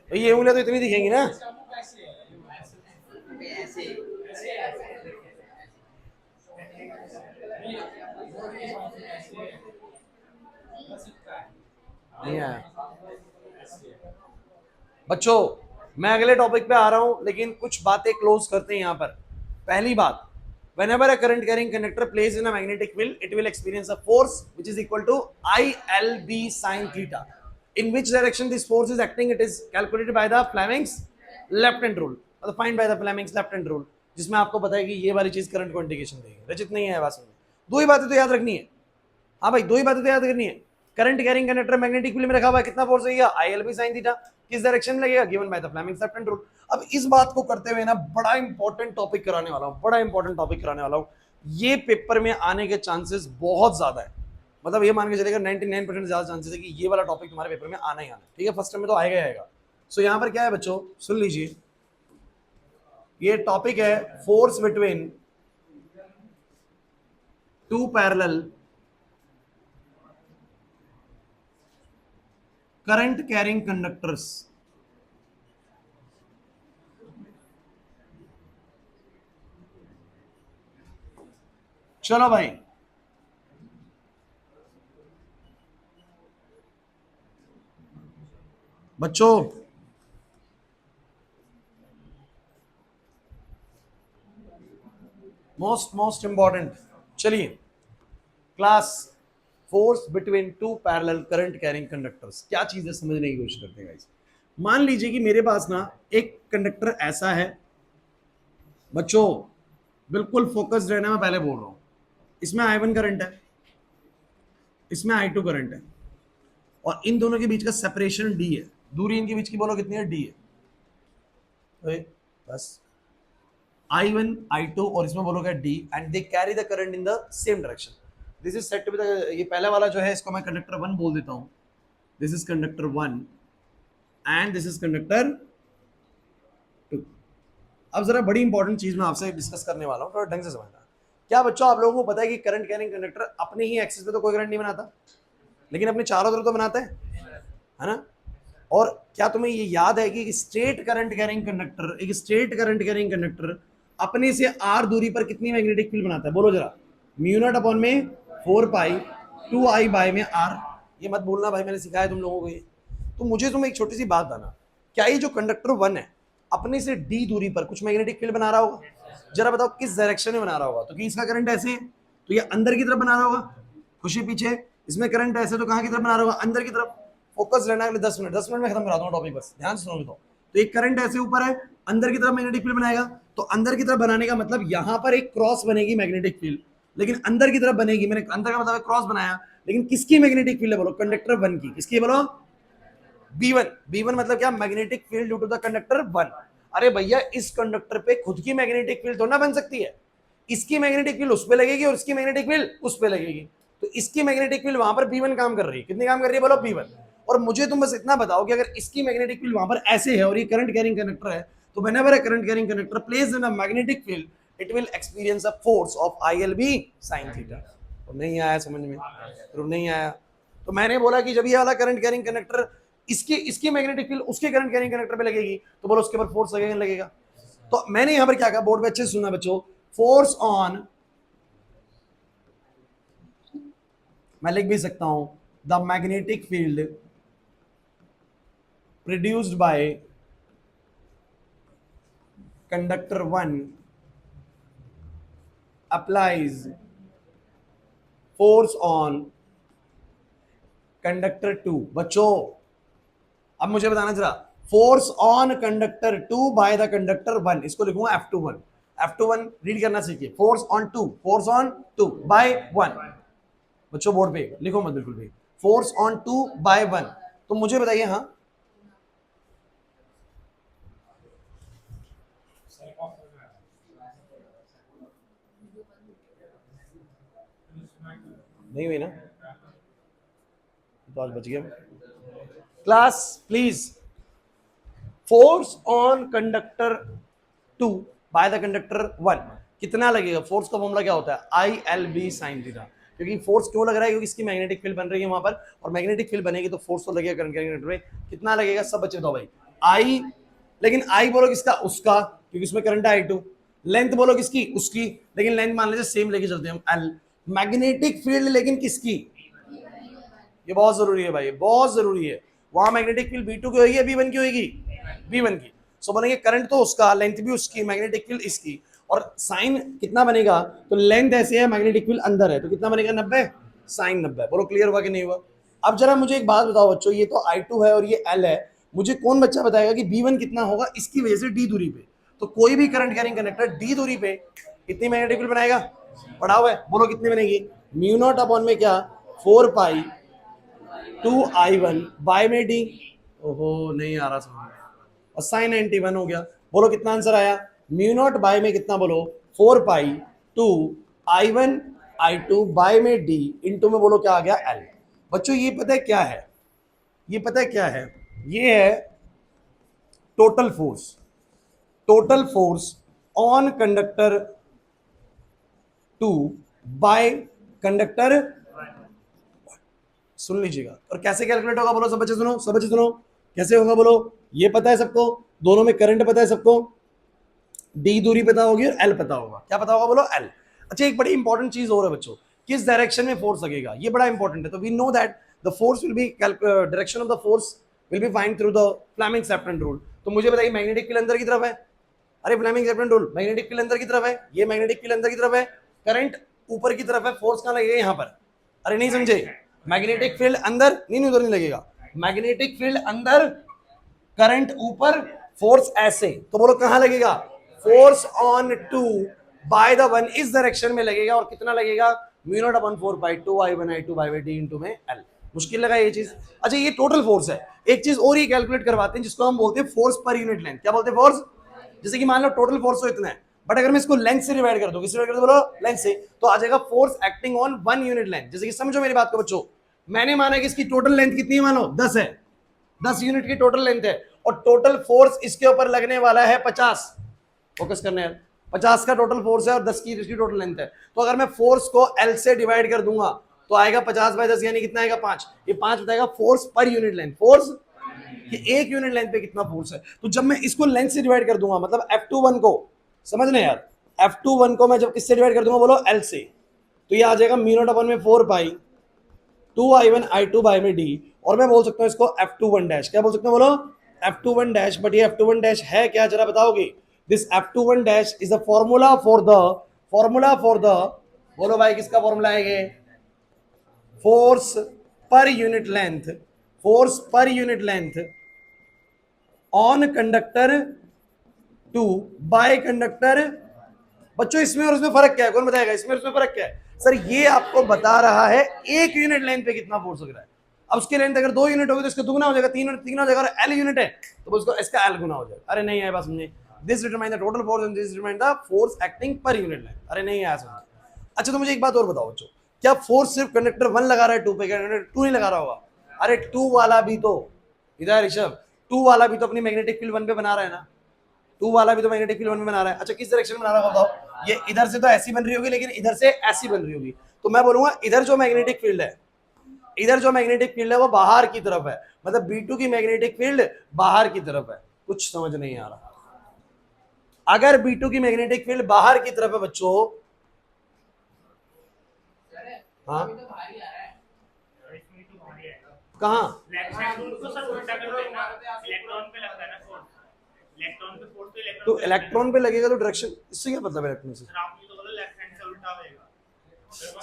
तो ये उंगलियां तो इतनी दिखेंगी ना? नहीं आया बच्चों। मैं अगले टॉपिक पे आ रहा हूं, लेकिन कुछ बातें क्लोज करते हैं यहाँ पर। पहली बात, whenever a current carrying conductor plays in a magnetic field, it will experience a force which is equal to ILB sin theta. In which direction this force is acting? It is calculated by the Fleming's left hand rule, or find by the Fleming's left hand rule, जिसमें आपको पता है कि ये वाली चीज current को indication देगी। रचित नहीं है वास्तव में। दो ही बातें तो याद रखनी है। हाँ भाई, दो ही बातें तो याद करनी है। Current carrying conductor magnetic field में रखा हुआ है, कितना फोर्स लगेगा? ILB sin theta. किस डायरेक्शन में लगेगा? Given by the Fleming's left hand rule. अब इस बात को करते हुए ना बड़ा इंपॉर्टेंट टॉपिक कराने वाला हूं, बड़ा इंपॉर्टेंट टॉपिक कराने वाला हूं। ये पेपर में आने के चांसेस बहुत ज्यादा है। मतलब ये मान के चलेगा 99% ज्यादा चांसेस है कि ये वाला टॉपिक तुम्हारे पेपर में आना ही आना है। ठीक है, फर्स्ट टाइम में तो आएगा ही आएगा। सो यहाँ पर क्या है बच्चों, सुन लीजिए। ये टॉपिक है force between two parallel current carrying conductors. चलो भाई, बच्चों मोस्ट इंपॉर्टेंट, चलिए class force between two parallel current carrying conductors. क्या चीज है समझने की कोशिश करते हैं गाइस। मान लीजिए कि मेरे पास ना एक कंडक्टर ऐसा है, बच्चों बिल्कुल फोकस्ड रहना, मैं पहले बोल रहा हूं। इसमें I1 करंट है, इसमें I2 करंट है, और इन दोनों के बीच का सेपरेशन D है। दूरी इनके बीच की बोलो कितनी है? D है। तो बस I1 I2 और इसमें बोलो क्या? D, and they carry the current in the same direction. This is set to be the, ये पहला वाला जो है इसको मैं कंडक्टर 1 बोल देता हूं। This is conductor 1 and this is conductor 2। अब जरा बड़ी इंपॉर्टेंट चीज मैं आपसे डिस्कस करने वाला हूं, थोड़ा ढंग से समझना। क्या बच्चों आप लोगों को पता है कि करंट कैरिंग कंडक्टर अपने ही एक्सिस पे तो कोई करंट नहीं बनाता, लेकिन अपने चारों तरफ तो बनाता है ना? और क्या तुम्हें ये याद है कि स्ट्रेट करंट कैरिंग कंडक्टर, एक स्ट्रेट करंट कैरिंग कंडक्टर अपने से r दूरी पर कितनी मैग्नेटिक फील्ड बनाता है? बोलो जरा। म्यू नॉट अपॉन में 4 पाई 2 आई बाय में r। ये मत बोलना भाई मैंने सिखाया तुम लोगों को ये। तो मुझे तुम एक छोटी सी बात बताना, क्या ये जो कंडक्टर 1 है अपने से d दूरी पर कुछ मैग्नेटिक फील्ड बना रहा होगा? जरा बताओ किस डायरेक्शन में बना रहा होगा? तो कि इसका करंट ऐसे है तो ये अंदर की तरफ बना रहा होगा, खुशी पीछे। इसमें करंट ऐसे तो कहां की तरफ बना रहा होगा? अंदर की तरफ। फोकस रहना अगले 10 मिनट, 10 मिनट में खत्म कराता हूँ टॉपिक, बस ध्यान से सुनोगे तो एक करंट ऐसे ऊपर है, अंदर की तरफ मैग्नेटिक फील्ड बनाएगा। तो अंदर की तरफ बनाने का मतलब यहां पर एक क्रॉस बनेगी मैग्नेटिक फील्ड, लेकिन अंदर की तरफ बनेगी। मैंने अंदर का मतलब क्रॉस बनाया, लेकिन किसकी मैग्नेटिक फील्ड है? बोलो कंडक्टर 1 की। किसकी बोलो? B1। B1 मतलब क्या? Magnetic field due to the conductor 1। अरे भैया इस कंडक्टर पे खुद की मैग्नेटिक फील्ड तो ना बन सकती है, इसकी मैग्नेटिक फील्ड उस पे लगेगी और इसकी मैग्नेटिक फील्ड उस पे लगेगी। तो इसकी मैग्नेटिक फील्ड वहां पर B1 काम कर रही है। कितनी काम कर रही है? बोलो B1। और मुझे तुम बस इतना बताओ कि अगर इसकी मैग्नेटिक फील्ड वहां पर ऐसे है और ये करंट कैरिंग कंडक्टर है, तो whenever a current carrying conductor placed in a magnetic field it will experience a force of ILB sin theta. तो नहीं आया समझ में? तो नहीं आया। तो मैंने बोला कि जब ये वाला करंट कैरिंग कंडक्टर इसकी इसकी मैग्नेटिक फील्ड उसके करंट कैरिंग कंडक्टर पे लगेगी, तो बोलो उसके ऊपर फोर्स लगेगा लगेगा। तो मैंने यहां पर क्या कहा, बोर्ड पे अच्छे से सुनना बच्चों, फोर्स ऑन, मैं लिख भी सकता हूं, the magnetic field produced by conductor 1 applies force on conductor 2। बच्चों अब मुझे बताना जरा, force on conductor 2 by the conductor 1, इसको लिखूंगा F21। F21 रीड करना सीखिए। Force on 2, force on 2 by 1। बच्चों बोर्ड पे लिखो मत बिल्कुल भी, फोर्स ऑन 2 बाय 1। तो मुझे बताइए, हाँ नहीं हुई ना? तो आज बच गया। Class please, force on conductor 2 by the conductor 1 कितना लगेगा? फोर्स का फॉर्मूला क्या होता है? ILB sin theta. क्योंकि फोर्स क्यों लग रहा है? क्योंकि इसकी मैग्नेटिक फील्ड बन रही है वहां पर, और मैग्नेटिक फील्ड बनेगी तो फोर्स तो लगेगा करंट कैरिंग कंडक्टर में। कितना लगेगा सब बच्चे बताओ भाई? I, लेकिन I बोलो किसका? उसका, क्योंकि इसमें करंट है I2। लेंथ बोलो किसकी? उसकी, लेकिन लेंथ मान लीजिए सेम लेके चलते हैं हम L। मैग्नेटिक फील्ड लेकिन किसकी? ये बहुत जरूरी है भाई, बहुत जरूरी है। वहां मैग्नेटिक फील्ड B2 की होगी या B1 की होगी? B1 की। सो बनेंगे करंट तो उसका, लेंथ भी उसकी, मैग्नेटिक फील्ड इसकी, और साइन कितना बनेगा? तो लेंथ ऐसे है, मैग्नेटिक फील्ड अंदर है, तो कितना बनेगा? 90 साइन 90। बोलो क्लियर हुआ कि नहीं हुआ? अब जरा मुझे एक बात बताओ बच्चों, ये तो I2 है और ये L है, मुझे कौन बच्चा बताएगा कि B1 कितना होगा इसकी वजह से D दूरी पे? तो कोई भी करंट कैरिंग कंडक्टर D दूरी पे कितनी मैग्नेटिक फील्ड बनाएगा? पढ़ा हुआ है, बोलो कितनी बनेगी? म्यू नॉट अपॉन में क्या? 4 पाई 2I1 बाय में D। ओहो नहीं आ रहा समझ में। और साइन 91 हो गया। बोलो कितना आंसर आया? म्यू नॉट बाय में कितना बोलो? 4 पाई 2I1 I2 बाय में D इंटू में बोलो क्या आ गया? L। बच्चों ये पता है क्या है? ये पता है क्या है? ये है total force. Total force on conductor 2 by conductor, सुन लीजिएगा। और कैसे कैलकुलेट होगा? बोलो सब बच्चे सुनो, सब बच्चे सुनो, कैसे होगा बोलो? ये पता है सबको, दोनों में करंट पता है सबको, D दूरी पता होगी और L पता होगा। क्या पता होगा? बोलो L। अच्छा एक बड़ी इंपॉर्टेंट चीज और है बच्चों, किस डायरेक्शन में फोर्स लगेगा, ये बड़ा इंपॉर्टेंट है। तो we know that the force will be, direction of the force will be find through the फ्लेमिंग-सेफ्टन रूल। तो मुझे बताइए मैग्नेटिक फील्ड अंदर की तरफ है, अरे फ्लेमिंग-सेफ्टन रूल, मैग्नेटिक फील्ड अंदर की तरफ है, ये मैग्नेटिक फील्ड अंदर की तरफ है, करंट ऊपर की तरफ है, फोर्स कहां लगेगा? यहां पर। अरे नहीं समझे, मैग्नेटिक फील्ड अंदर नहीं, उधर नहीं लगेगा, मैग्नेटिक फील्ड अंदर, करंट ऊपर, फोर्स ऐसे, तो बोलो कहां लगेगा, force on two by the one इस डायरेक्शन में लगेगा, और कितना लगेगा, mu not upon 4 pi 2 I1 I2 by D into में एल। मुश्किल लगा ये चीज। अच्छा ये टोटल फोर्स है। एक चीज और ही कैलकुलेट करवाते हैं जिसको हम बोलते हैं फोर्स पर यूनिट लेंथ। क्या बोलते हैं, फोर्स। जैसे कि मान लो टोटल फोर्स तो इतना है, बट अगर मैं इसको लेंथ से डिवाइड कर दूं, किससे डिवाइड कर दूं, बोलो लेंथ से, तो आ जाएगा force acting on 1 unit length. जैसे कि समझो मेरी बात को बच्चों, मैंने माना कि इसकी टोटल लेंथ कितनी है, मानो 10 है, 10 यूनिट की टोटल लेंथ है, और टोटल फोर्स इसके ऊपर लगने वाला है 50। फोकस करने हैं, 50 का टोटल फोर्स है और 10 की इसकी टोटल लेंथ है। तो अगर मैं फोर्स को एल से डिवाइड कर दूंगा तो आएगा 50 बाय 10, यानी कितना आएगा, 5। ये 5 बताएगा force per unit length, force कि एक यूनिट लेंथ पे कितना फोर्स है। तो जब मैं इसको लेंथ से डिवाइड कर दूंगा, मतलब F21 को, समझना यार, F21 को मैं जब किससे डिवाइड कर दूंगा, बोलो L से, तो ये आ जाएगा म्यू नॉट अपॉन में 4 पाई 2 I1 I2 बाय में डी, और मैं बोल सकता हूं इसको F21 डैश। क्या बोल सकता हूं, बोलो F21 डैश। बट ये F21 डैश है क्या, जरा बताओगे। This F21 dash is the formula for the बोलो भाई किसका फॉर्मूला है ये, force per unit length, force per unit length on conductor 2 by conductor. बच्चों इसमें और उसमें फर्क क्या है, कौन बताएगा, इसमें और उसमें फर्क क्या है। सर ये आपको बता रहा है एक यूनिट लेंथ पे कितना फोर्स लग रहा है। अब उसकी लेंथ अगर 2 यूनिट होगी तो इसका दुगना हो जाएगा, 3 यूनिट, 3 हो जाएगा, और एल यूनिट है तो उसको इसका एल गुना हो जाएगा। अरे नहीं है, बस समझे, this determine the total force and this determine the force acting पर यूनिट लेंथ। अरे नहीं आया समझ। अच्छा तो मुझे एक बात और बताओ बच्चों, क्या फोर्स सिर्फ कंडक्टर 1 लगा रहा है 2 पे, कंडक्टर 2 नहीं लगा रहा होगा। अरे 2 वाला भी तो, इधर ऋषभ, 2 वाला भी तो अपनी मैग्नेटिक फील्ड 1 पे बना रहा है ना, 2 वाला भी तो मैग्नेटिक फील्ड 1 में बना रहा है। अच्छा किस डायरेक्शन में बना रहा है बताओ, ये इधर से तो ऐसी बन रही होगी, लेकिन इधर से ऐसी बन रही होगी, तो मैं बोलूंगा इधर जो मैग्नेटिक फील्ड है, इधर जो मैग्नेटिक फील्ड है वो बाहर की तरफ है, मतलब B2 की मैग्नेटिक फील्ड बाहर की तरफ है। कुछ समझ नहीं आ रहा। अगर B2 की मैग्नेटिक फील्ड बाहर की तरफ है बच्चों, हाँ कहाँ, तो इलेक्ट्रॉन पे लगेगा तो डायरेक्शन, इससे क्या मतलब इलेक्ट्रॉन से,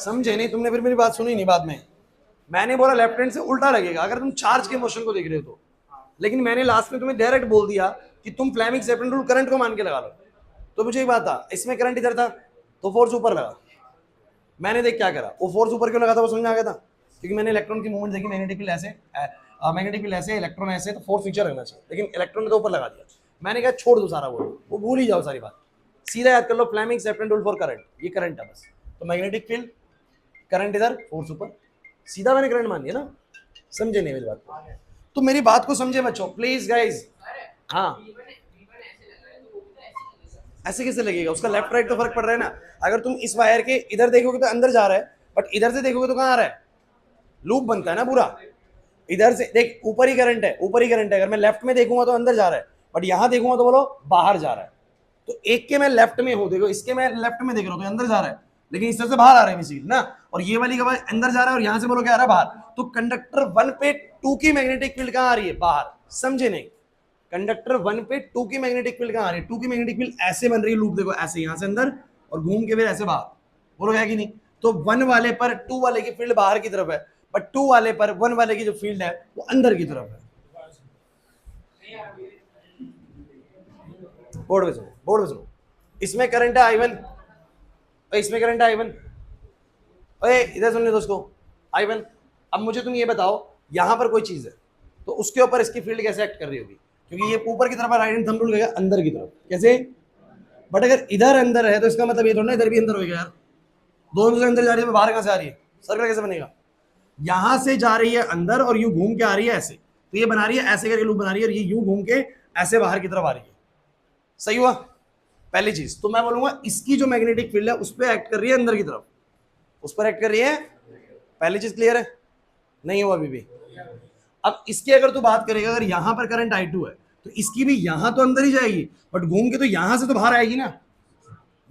समझे नहीं तुमने, फिर मेरी बात सुनी नहीं बाद में। मैंने बोला लेफ्ट हैंड से उल्टा लगेगा अगर तुम चार्ज के मोशन को देख रहे हो तो, लेकिन मैंने लास्ट में तुम्हें डायरेक्ट बोल दिया कि तुम फ्लेमिंग सेकंड रूल करंट को मान के लगा लो। तो मुझे एक बात था, इसमें करंट इधर था तो फोर्स ऊपर लगा, मैंने देख क्या करा, वो फोर्स ऊपर क्यों लगा था वो समझ में आ गया था, क्योंकि मैंने इलेक्ट्रॉन की मूवमेंट देखी, मैग्नेटिक फील्ड ऐसे, मैग्नेटिक फील्ड ऐसे, इलेक्ट्रॉन ऐसे, तो फोर्स नीचे रखना चाहिए, लेकिन इलेक्ट्रॉन ने तो ऊपर लगा दिया। मैंने कहा छोड़ दो सारा वो भूल ही जाओ सारी बात, सीधा याद कर लो Fleming second rule for current, ये करंट है बस। तो मैग्नेटिक फील्ड, करंट इधर, फोर्स ऊपर, सीधा मैंने करंट मान लिया ना। समझे नहीं मेरी बात को, तो मेरी बात को समझे बच्चों प्लीज गाइज। हाँ ऐसे कैसे लगेगा, उसका लेफ्ट राइट तो फर्क पड़ रहा है ना। अगर तुम इस वायर के इधर देखोगे तो अंदर जा रहा है, बट इधर से देखोगे तो कहाँ आ रहा है, लूप बनता है ना पूरा। इधर से देख ऊपर ही करंट है, ऊपर ही करंट है, अगर मैं लेफ्ट में देखूंगा तो अंदर जा रहा है, बट यहां देखूंगा तो बोलो बाहर जा रहा है। तो एक के मैं लेफ्ट में हूं, देखो इसके मैं लेफ्ट में देख रहा हूं तो अंदर जा रहा है, लेकिन इस तरह से बाहर आ रहा है मिसिल ना, और ये वाली का अंदर जा रहा है, और यहां से बोलो क्या आ रहा है, बाहर। तो कंडक्टर 1 पे 2 की मैग्नेटिक फील्ड कहां आ रही है, बाहर। समझे नहीं, कंडक्टर 1 पे 2 की मैग्नेटिक फील्ड कहां आ रही है, 2 की मैग्नेटिक फील्ड ऐसे बन रही है, लूप देखो ऐसे, यहां से अंदर और घूम के फिर ऐसे बाहर, बोलो है कि नहीं। तो 1 वाले पर 2 वाले की फील्ड बाहर की तरफ है, बट 2 वाले पर 1 वाले की जो फील्ड है वो अंदर की तरफ है। बोर्ड पे सुनो, बोर्ड पे सुनो, इसमें करंट है I1, इसमें करंट है I1, ओए इधर सुनने दोस्तों, I1। अब मुझे तुम ये बताओ, यहां पर कोई चीज है तो उसके ऊपर इसकी फील्ड कैसे एक्ट कर रही होगी, क्योंकि ये ऊपर की तरफ राइट हैंड थंब रूल गया अंदर की तरफ, कैसे। बट अगर इधर अंदर है तो इसका मतलब ये थोड़ा ना इधर भी अंदर हो गया यार, दोनों से अंदर जा रही है, बाहर कहां से आ रही है, सर्कल कैसे बनेगा, यहां से जा रही है अंदर और यूं घूम के आ रही है ऐसे, तो ये बना रही है ऐसे करके लूप बना रही है, और ये यूं घूम के ऐसे बाहर की तरफ आ रही है। सही हुआ पहली चीज। तो मैं बोलूंगा इसकी जो मैग्नेटिक फील्ड है उस पर एक्ट कर रही है अंदर की तरफ, उस पर एक्ट कर रही है, पहली चीज क्लियर है, नहीं हुआ अभी भी। अब इसकी अगर तू बात करेगा, अगर यहां पर करंट I2 है तो इसकी भी यहां तो अंदर ही जाएगी, बट घूम के तो यहां से तो बाहर आएगी ना,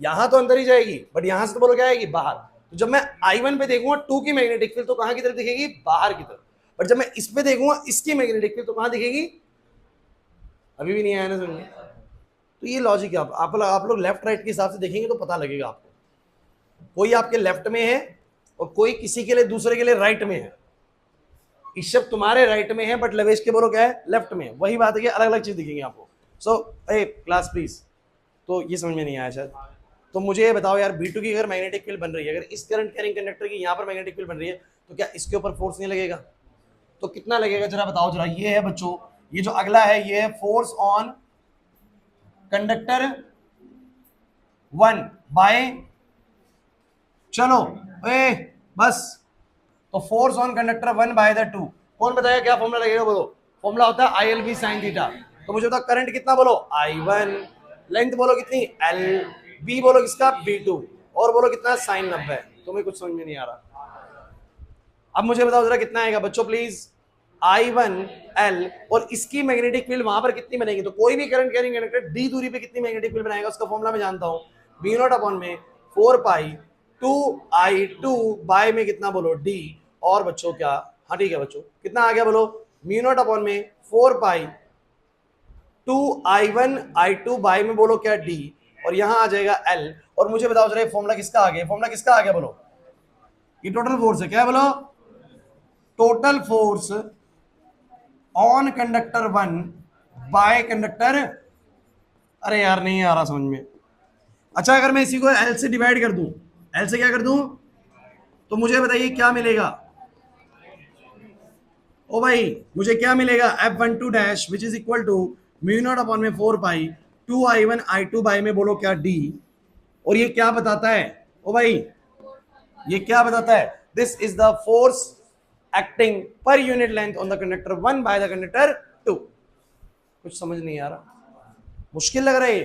यहां तो अंदर ही जाएगी बट यहां से तो बोलो क्या आएगी, बाहर। तो जब मैं I1 पे देखूंगा 2 की मैग्नेटिक फील्ड तो कहां की तरफ दिखेगी, बाहर की तरफ, बट जब मैं इस पे देखूंगा इसकी मैग्नेटिक फील्ड तो कहां दिखेगी, अभी भी नहीं आया ना समझ। तो ये लॉजिक है, आप लोग लेफ्ट राइट के हिसाब से देखेंगे तो पता लगेगा आपको। कोई आपके लेफ्ट में है और कोई किसी के लिए दूसरे के लिए राइट में है, ईशब तुम्हारे राइट में है बट लवेश के बोलो क्या है, लेफ्ट में। वही बात है कि अलग अलग चीज दिखेंगी आपको। सो ए क्लास प्लीज, तो ये समझ में नहीं आया शायद। तो मुझे ये बताओ यार, B2 की अगर मैग्नेटिक फील्ड बन रही है, अगर इस करंट कैरिंग कंडक्टर की यहाँ पर मैग्नेटिक फील्ड बन रही है, तो क्या इसके ऊपर फोर्स नहीं लगेगा? तो कितना लगेगा जरा बताओ जरा। ये है बच्चों, ये जो अगला है ये है फोर्स ऑन कंडक्टर 1 बाय, चलो ए बस, तो force on conductor 1 by the 2। कौन बताएगा क्या फॉर्मूला लगेगा? बोलो। फॉर्मूला होता है IL B sin थीटा। तो मुझे बताओ करंट कितना, बोलो I1, लेंथ बोलो कितनी L, B बोलो किसका B2, और बोलो कितना sin 90। तुम्हें कुछ समझ में नहीं आ रहा। अब मुझे बताओ जरा कितना आएगा बच्चों प्लीज, I1 L, और इसकी मैग्नेटिक फील्ड वहां पर कितनी बनेगी? तो कोई भी करंट कैरिंग कंडक्टर D दूरी पे कितनी मैग्नेटिक फील्ड बनाएगा उसका फॉर्मूला मैं जानता हूं, B0 अपॉन में 4 पाई 2I2 बाय में कितना बोलो D। और बच्चों क्या, हाँ ठीक है बच्चों, कितना आ गया बोलो, म्यू0 अपॉन में 4 पाई 2I1I2 बाय में बोलो क्या D, और यहां आ जाएगा L। और मुझे बताओ जरा फॉर्मूला किसका आ गया, फॉर्मूला किसका आ गया बोलो? ये टोटल फोर्स है, क्या बोलो? Total force on conductor 1 by conductor, अरे यार नहीं आ रहा समझ में। अच्छा अगर मैं इसी को L से डिवाइड कर दूं, L से क्या कर दूं, तो मुझे बताइए क्या मिलेगा? ओ भाई मुझे क्या मिलेगा, F12 dash which is equal to म्यू0 अपॉन में 4 पाई 2I1I2 बाय में बोलो क्या D। और ये क्या बताता है ओ भाई, ये क्या बताता है? This is the force acting पर unit length on the conductor 1 bye the conductor 2। कुछ समझ नहीं आ रहा, मुश्किल लग रहा है ये,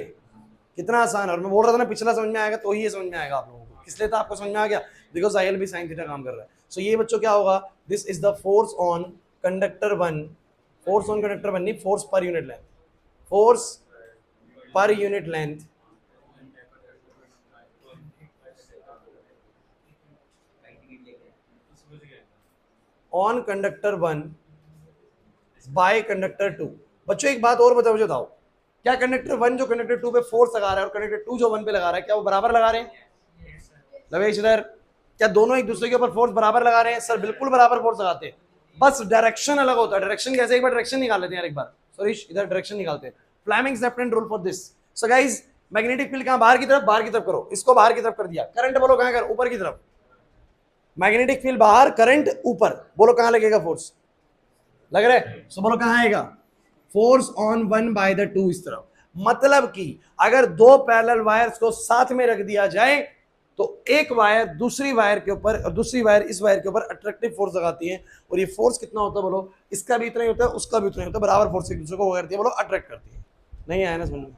कितना आसान है। और मैं बोल रहा था ना पिछला समझ में आएगा तो ही ये समझ में आएगा आप लोगों को, किस लिए था आपको समझ में आ गया, बिकॉज IL भी साइन थीटा काम कर रहा है। सो ये बच्चों क्या होगा, this is the force on conductor 1, force on conductor 1 नहीं, force per unit length, force per unit length on conductor 1 by conductor 2। बच्चों एक बात और बताओ, मुझे बताओ, क्या कंडक्टर 1 जो कंडक्टर 2 पे फोर्स लगा रहा है और कंडक्टर 2 जो 1 पे लगा रहा है, क्या वो बराबर लगा रहे हैं? लवेश इधर, क्या दोनों एक दूसरे के ऊपर फोर्स बराबर लगा रहे हैं? सर बिल्कुल बराबर फोर्स लगाते हैं, बस डायरेक्शन अलग होता है। डायरेक्शन कैसे, एक बार डायरेक्शन निकाल लेते हैं यार, एक बार सॉरी इधर डायरेक्शन निकालते हैं। Fleming's left-hand rule for this. So guys magnetic field कहां, बाहर की तरफ, बाहर की तरफ करो, इसको बाहर की तरफ कर दिया। करंट बोलो कहां कर, ऊपर की तरफ। मैग्नेटिक फील्ड बाहर, करंट ऊपर, बोलो कहां लगेगा फोर्स? लग रहा है? सो बोलो कहां आएगा, फोर्स ऑन 1 बाय द 2 इस तरफ। मतलब कि अगर दो पैरेलल वायर्स को साथ में रख दिया जाए तो एक वायर दूसरी वायर के ऊपर और दूसरी वायर इस वायर के ऊपर अट्रैक्टिव फोर्स लगाती है। और ये फोर्स कितना होता है बोलो, इसका भी इतना ही होता है, उसका भी उतना ही होता है, बराबर फोर्स एक दूसरे को करती है, बोलो अट्रैक्ट करती है। नहीं आया ना समझ में?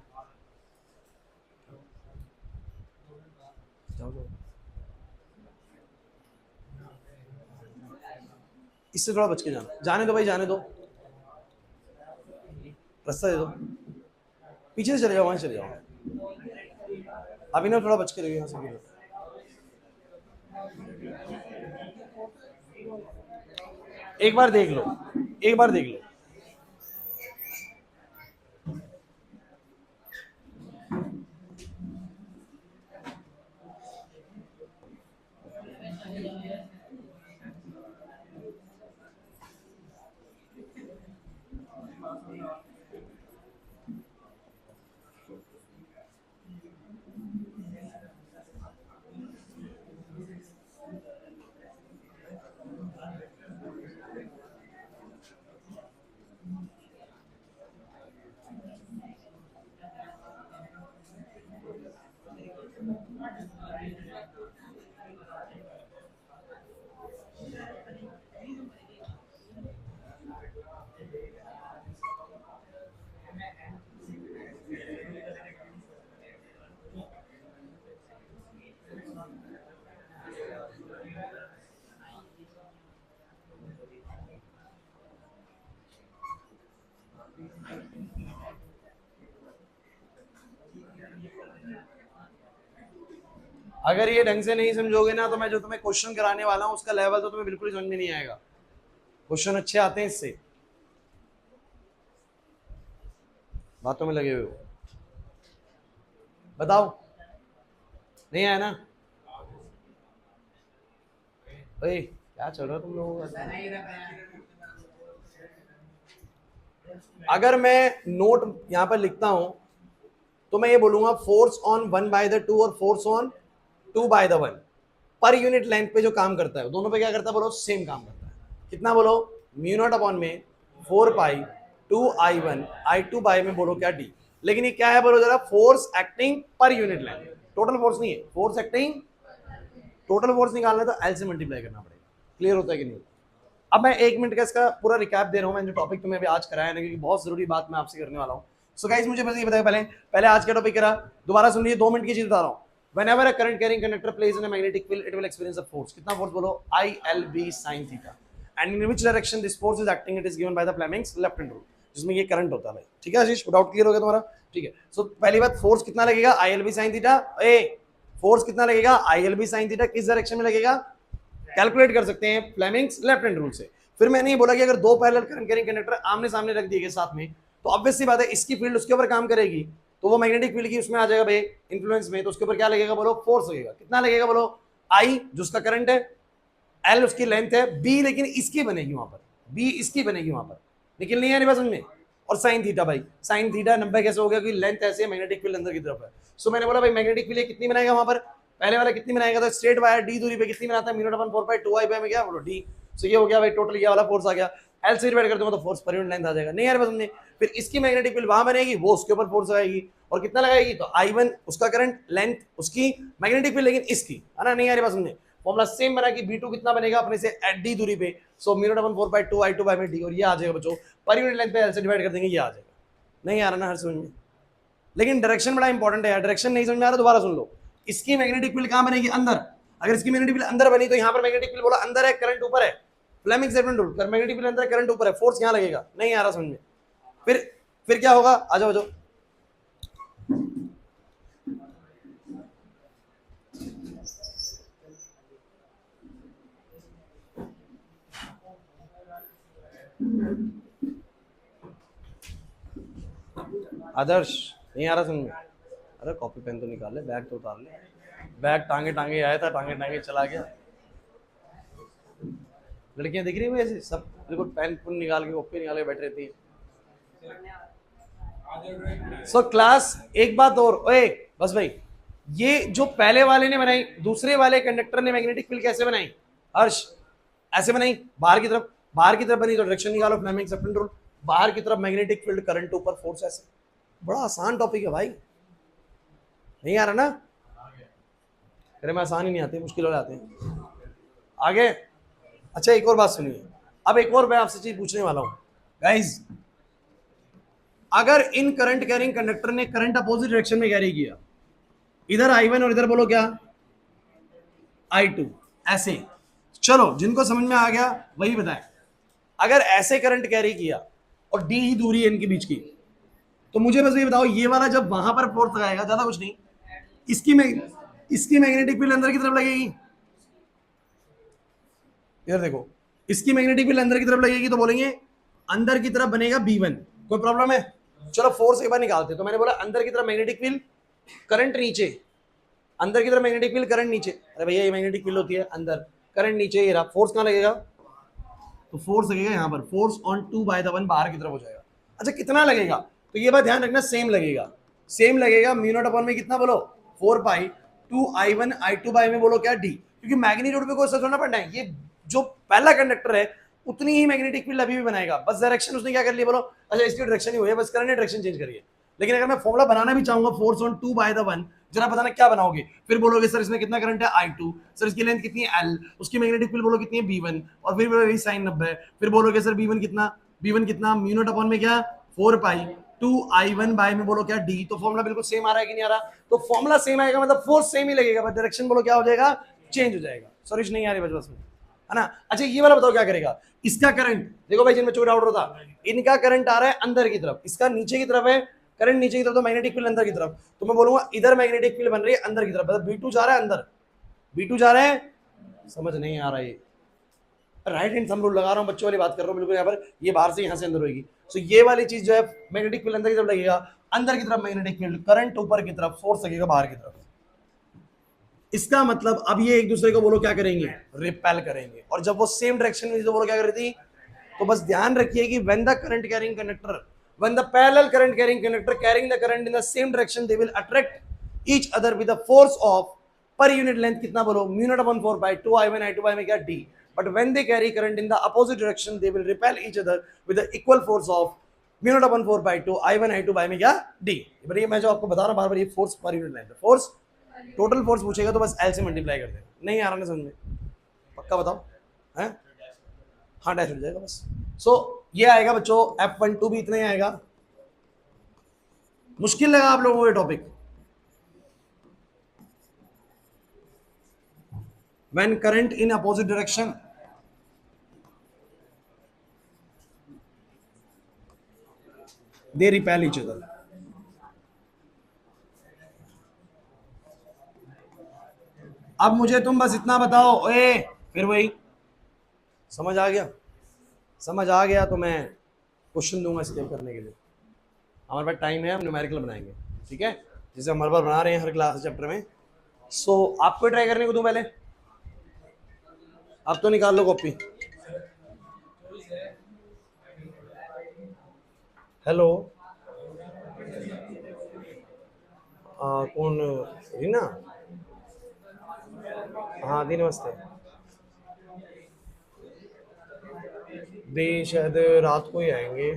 इससे थोड़ा बच के जाना, जाने दो भाई जाने दो, रास्ता दे दो, पीछे से चले जाओ, वहां चले जाओ। अभी ना थोड़ा बच के रहिए यहाँ से। एक बार देख लो, एक बार देख लो। अगर ये ढंग से नहीं समझोगे ना तो मैं जो तुम्हें क्वेश्चन कराने वाला हूं उसका लेवल तो तुम्हें बिल्कुल समझ में नहीं आएगा। क्वेश्चन अच्छे आते हैं इससे, बातों में लगे हुए हो। बताओ नहीं आया ना? ओए क्या चल रहा है तुम लोगों का? अगर मैं नोट यहां पर लिखता हूं तो मैं ये बोलूंगा फोर्स ऑन 1/2 और फोर्स ऑन 2/1 पर यूनिट लेंथ पे जो काम करता है दोनों पे क्या करता है बोलो? सेम काम करता है। कितना बोलो? म्यू नॉट अपॉन में 4 पाई 2 I1 I2 बाय में बोलो क्या डी। लेकिन ये क्या है बोलो जरा? फोर्स एक्टिंग पर यूनिट लेंथ, टोटल फोर्स नहीं है। फोर्स एक्टिंग, टोटल फोर्स निकालना तो एल से मल्टीप्लाई करना पड़ेगा। क्लियर होता है कि नहीं? अब मैं 1 मिनट का इसका पूरा रिकैप दे रहा हूं। मैंने जो टॉपिक तुम्हें अभी आज कराया ना, क्योंकि बहुत जरूरी बात मैं आपसे करने वाला हूं। सो गाइस मुझे बस ये बताया पहले पहले आज का टॉपिक करा, दोबारा सुन लीजिए, 2 मिनट की चीज बता रहा हूं। Whenever a current carrying conductor plays in a magnetic field, it will experience a force. कितना फोर्स बोलो? ILB sin theta. And in which direction this force is acting? It is given by the Fleming's left hand rule. जिसमें ये current होता है भाई। ठीक है आशीष, doubt clear हो गया तुम्हारा? ठीक है। सो पहली बात, फोर्स कितना लगेगा? ILB sin theta। A force कितना लगेगा? ILB sin theta किस डायरेक्शन में लगेगा? कैलकुलेट कर सकते हैं फ्लेमिंग्स लेफ्ट हैंड रूल से। फिर मैंने ये बोला कि अगर दो पैरेलल करंट कैरिंग कंडक्टर आमने सामने रख दिए गए साथ में, तो ऑब्वियस सी बात है इसकी फील्ड उसके ऊपर काम करेगी, तो वो मैग्नेटिक फील्ड की उसमें आ जाएगा भाई इन्फ्लुएंस में। तो उसके ऊपर क्या लगेगा बोलो? फोर्स लगेगा। कितना लगेगा बोलो? आई जो उसका करंट है, एल उसकी लेंथ है, बी लेकिन इसकी बनेगी वहां पर, बी इसकी बनेगी वहां पर, निकल नहीं है नहीं समझ में। और साइन थीटा भाई, साइन थीटा 90 कैसे हो गया? कि लेंथ ऐसे मैग्नेटिक फील्ड अंदर की तरफ है। सो मैंने बोला भाई मैग्नेटिक फील्ड कितनी बनाएगा वहां पर? पहले वाला कितनी बनाएगा? तो स्ट्रेट वायर डी दूरी पे कितनी बनाता है? म्यू नॉट अपॉन 4/2 में क्या बोलो? डी। सो ये हो गया भाई टोटल, ये वाला फोर्स आ गया। एल से डिवाइड कर दूंगा तो फोर्स पर यूनिट लेंथ आ जाएगा। नहीं यार बस हमने, फिर इसकी मैग्नेटिक फील्ड वहां बनेगी, वो उसके ऊपर फोर्स लगाएगी। और कितना लगाएगी? तो I1 उसका करंट, लेंथ उसकी, मैग्नेटिक फील्ड लेकिन इसकी, है ना? नहीं यार बस हमने फॉर्मूला सेम बना कि B2 कितना बनेगा अपने से एट डी दूरी पे। So mu not upon 4/2 I2 by में डी, और ये आ जाएगा बच्चों पर यूनिट लेंथ पे एल से डिवाइड कर देंगे, ये आ जाएगा। नहीं आ रहा ना हर समझ में? लेकिन डायरेक्शन बड़ा इंपॉर्टेंट है यार, डायरेक्शन नहीं समझ में आ रहा दोबारा सुन लो। इसकी मैग्नेटिक फील्ड कहां बनेगी? अंदर। अगर इसकी मैग्नेटिक फील्ड अंदर बनी तो यहाँ पर मैग्नेटिक फील्ड बोला अंदर है, करंट ऊपर है। Fleming's left hand rule, magnetic field अंदर, करंट ऊपर है, फोर्स यहाँ लगेगा। नहीं आ रहा समझ में? फिर क्या होगा? आ जाओ आ जाओ। आदर्श नहीं आ रहा समझ में? अरे कॉपी पेन तो निकाल ले, बैग तो उतार ले। बैग टांगे टांगे आया था, टांगे टांगे चला गया। लड़कियां दिख रही है ऐसे सब बिल्कुल पेन पुन निकाल के कॉपी निकाल के बैठ रहती है। सो क्लास एक बात और, ओए बस भाई, ये जो पहले वाले ने बनाई, दूसरे वाले कंडक्टर ने मैग्नेटिक फील्ड कैसे बनाई? हर्ष ऐसे बनाई, बाहर की तरफ, बाहर की तरफ बनी तो डायरेक्शन निकालो, फ्लेमिंग सेकंड रूल, बाहर की तरफ मैग्नेटिक फील्ड, करंट ऊपर, फोर्स ऐसे। बड़ा आसान टॉपिक है भाई, नहीं आ रहा ना? अरे मैं आसान ही नहीं आते, मुश्किल हो जाते हैं आगे। अच्छा एक और बात सुनिए, अब एक और मैं आपसे चीज पूछने वाला हूं गाइज। अगर इन करंट कैरिंग कंडक्टर ने करंट अपोजिट डायरेक्शन में कैरी किया, इधर I1 और इधर बोलो क्या? I2, ऐसे। चलो जिनको समझ में आ गया वही बताएं। अगर ऐसे करंट कैरी किया और डी ही दूरी है इनके बीच की, तो मुझे बस ये बताओ, ये वाला जब वहां पर फोर्स लगाएगा, ज्यादा कुछ नहीं, इसकी मैग्नेटिक फील्ड अंदर की तरफ लगेगी। इधर देखो, इसकी मैग्नेटिक फील्ड अंदर की तरफ लगेगी तो बोलेंगे अंदर की तरफ बनेगा B1। कोई प्रॉब्लम है? चलो फोर्स एक बार निकालते। तो मैंने बोला अंदर की तरफ मैग्नेटिक फील्ड, करंट नीचे, अंदर की तरफ मैग्नेटिक फील्ड, करंट नीचे। अरे भैया ये मैग्नेटिक फील्ड होती है अंदर, करंट नीचे, ये रहा। फोर्स कहां लगेगा? तो फोर्स लगेगा यहाँ पर, फोर्स ऑन 2/1 बाहर की तरफ हो जाएगा। अच्छा कितना लगेगा? तो ये बात ध्यान रखना, सेम लगेगा, सेम लगेगा। म्यू नॉट अपॉन में कितना बोलो? 4/2 I1 I2 बाय में बोलो क्या? डी। क्योंकि मैग्नीट्यूड पे कोई असर थोड़ा पड़ना है, ये जो पहला कंडक्टर है उतनी ही मैग्नेटिक फील्ड अभी भी बनाएगा, बस डायरेक्शन उसने क्या कर लिया बोलो? अच्छा इसकी डायरेक्शन ही हुई है, बस करंट डायरेक्शन चेंज करिए। लेकिन अगर मैं फॉर्मूला बनाना भी चाहूंगा फोर्स ऑन 2/1, जरा बताना क्या बनाओगे? फिर बोलोगे सर इसमें कितना करंट है? I2, सर इसकी लेंथ कितनी है? L, उसकी मैग्नेटिक फील्ड बोलो कितनी है? B1, और फिर वही साइन 90। फिर बोलोगे सर B1 कितना? B1 कितना? म्यू नॉट अपॉन में क्या? 4/2 I1 बाय में बोलो क्या? D। तो फॉर्मूला बिल्कुल सेम आ रहा है कि नहीं आ रहा? तो फॉर्मूला सेम आएगा मतलब फोर्स सेम ही लगेगा, बस डायरेक्शन बोलो क्या हो जाएगा? चेंज हो जाएगा। सॉरी नहीं आ रही बस में, है ना? अच्छा ये वाला बताओ क्या करेगा? इसका करंट देखो भाई, जिनमें छोटा डाउट होता, इनका करंट आ रहा है अंदर की तरफ, इसका नीचे की तरफ है, करंट नीचे की तरफ, तो मैग्नेटिक फील्ड अंदर की तरफ। तो मैं बोलूंगा इधर मैग्नेटिक फील्ड बन रही है अंदर की तरफ, मतलब B2 जा रहा है अंदर, B2 जा रहा है। समझ नहीं आ रहा है? राइट हैंड थंब रूल लगा रहा हूं, बच्चों वाली बात कर रहा हूं बिल्कुल। यहाँ पर ये बाहर से यहाँ से अंदर होगी। सो ये वाली चीज जो है मैग्नेटिक फील्ड अंदर की तरफ लगेगा, अंदर की तरफ मैग्नेटिक फील्ड, करंट ऊपर की तरफ, फोर्स लगेगा बाहर की तरफ। इसका मतलब अब ये एक दूसरे को बोलो क्या करेंगे, रिपेल करेंगे। और जब वो सेम डायरेक्शन में तो बोलो क्या कर रही थी। तो बस ध्यान रखिए कि when the current carrying conductor, when the parallel current carrying conductor carrying the current in the same direction, they will attract each other with the force of per unit length कितना बोलो, mu naught upon 4 by 2 I1 I2 by क्या d। but when they carry current in the opposite direction, they will repel each other with the equal force of mu naught upon 4 by 2 I1 I2 by क्या d। पर ये मैं जो आपको बता रहा हूँ बार बार, ये फोर्स पर यूनिट लेंथ है। फोर्स टोटल फोर्स पूछेगा तो बस एल से मल्टीप्लाई कर देगा। नहीं आ रहा ना समझ में, पक्का बताओ है। हाँ डैश हो जाएगा बस। सो ये आएगा बच्चों F12 भी इतना ही आएगा। मुश्किल लगा आप लोगों को ये topic. When current in opposite direction, they repel each other. अब मुझे तुम बस इतना बताओ, ए फिर वही समझ आ गया, समझ आ गया तो मैं क्वेश्चन दूंगा स्केप करने के लिए। हमारे पास टाइम है, हम न्यूमेरिकल बनाएंगे, ठीक है, जैसे हम हर बार बना रहे हैं हर क्लास चैप्टर में। सो आपको ट्राई करने को दूं पहले, अब तो निकाल लो कॉपी। हेलो कौन, रीना? हाँ दी नमस्ते। दी शायद रात को ही आएंगे,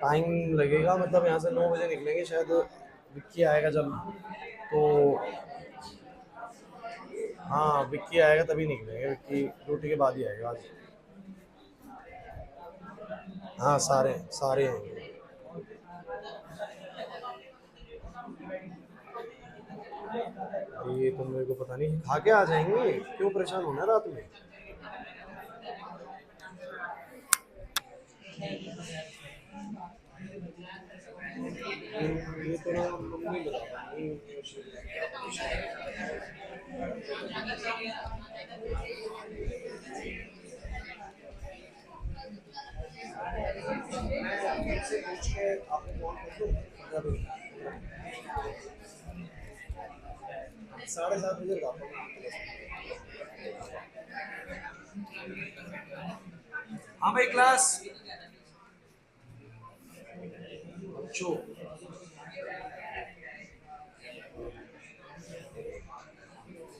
टाइम लगेगा, मतलब यहाँ से 9 बजे निकलेंगे शायद, विक्की आएगा जब, तो हाँ विक्की आएगा तभी निकलेंगे, विक्की ड्यूटी के बाद ही आएगा आज। हाँ सारे सारे आएंगे। ये तो मेरे को पता नहीं, खा के आ जाएंगे, क्यों परेशान होना है रात में। ये तो ना मम्मी बता रही है। साढ़े 7 बजे लगाता हूँ। हाँ भाई क्लास बच्चों,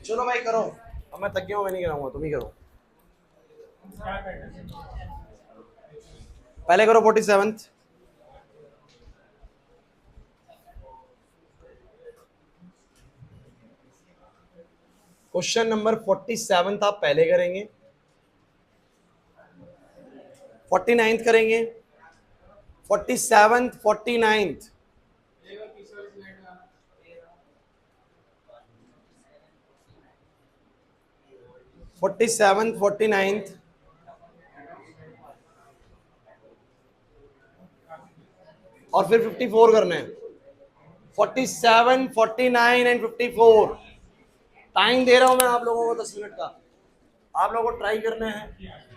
चलो भाई करो, अब मैं थक गया हूँ, मैं नहीं कराऊंगा, तुम ही करो। पहले करो 47th। क्वेश्चन नंबर 47 आप पहले करेंगे, 49th करेंगे, 47th 49th। Forty seven 49th और फिर 54 करना है। 47 49 एंड 54। टाइम दे रहा हूं मैं आप लोगों को 10 मिनट का, आप लोगों को ट्राई करना है।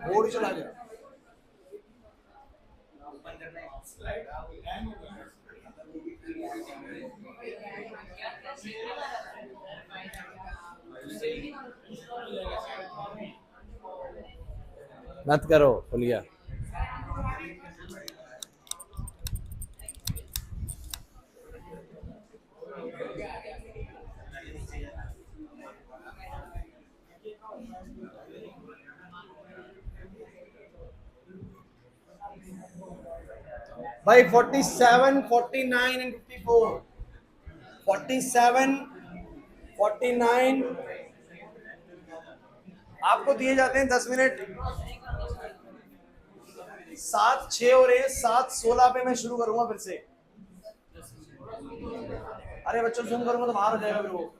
बोर्ड चला गया। मत करो खुलिया। भाई 47 49 एंड 54। 47 49 आपको दिए जाते हैं 10 मिनट। 7 6 हो रहे हैं, 7 16 पे मैं शुरू करूंगा फिर से। अरे बच्चों जूम करूंगा तो बाहर हो जाएगा फिर वो।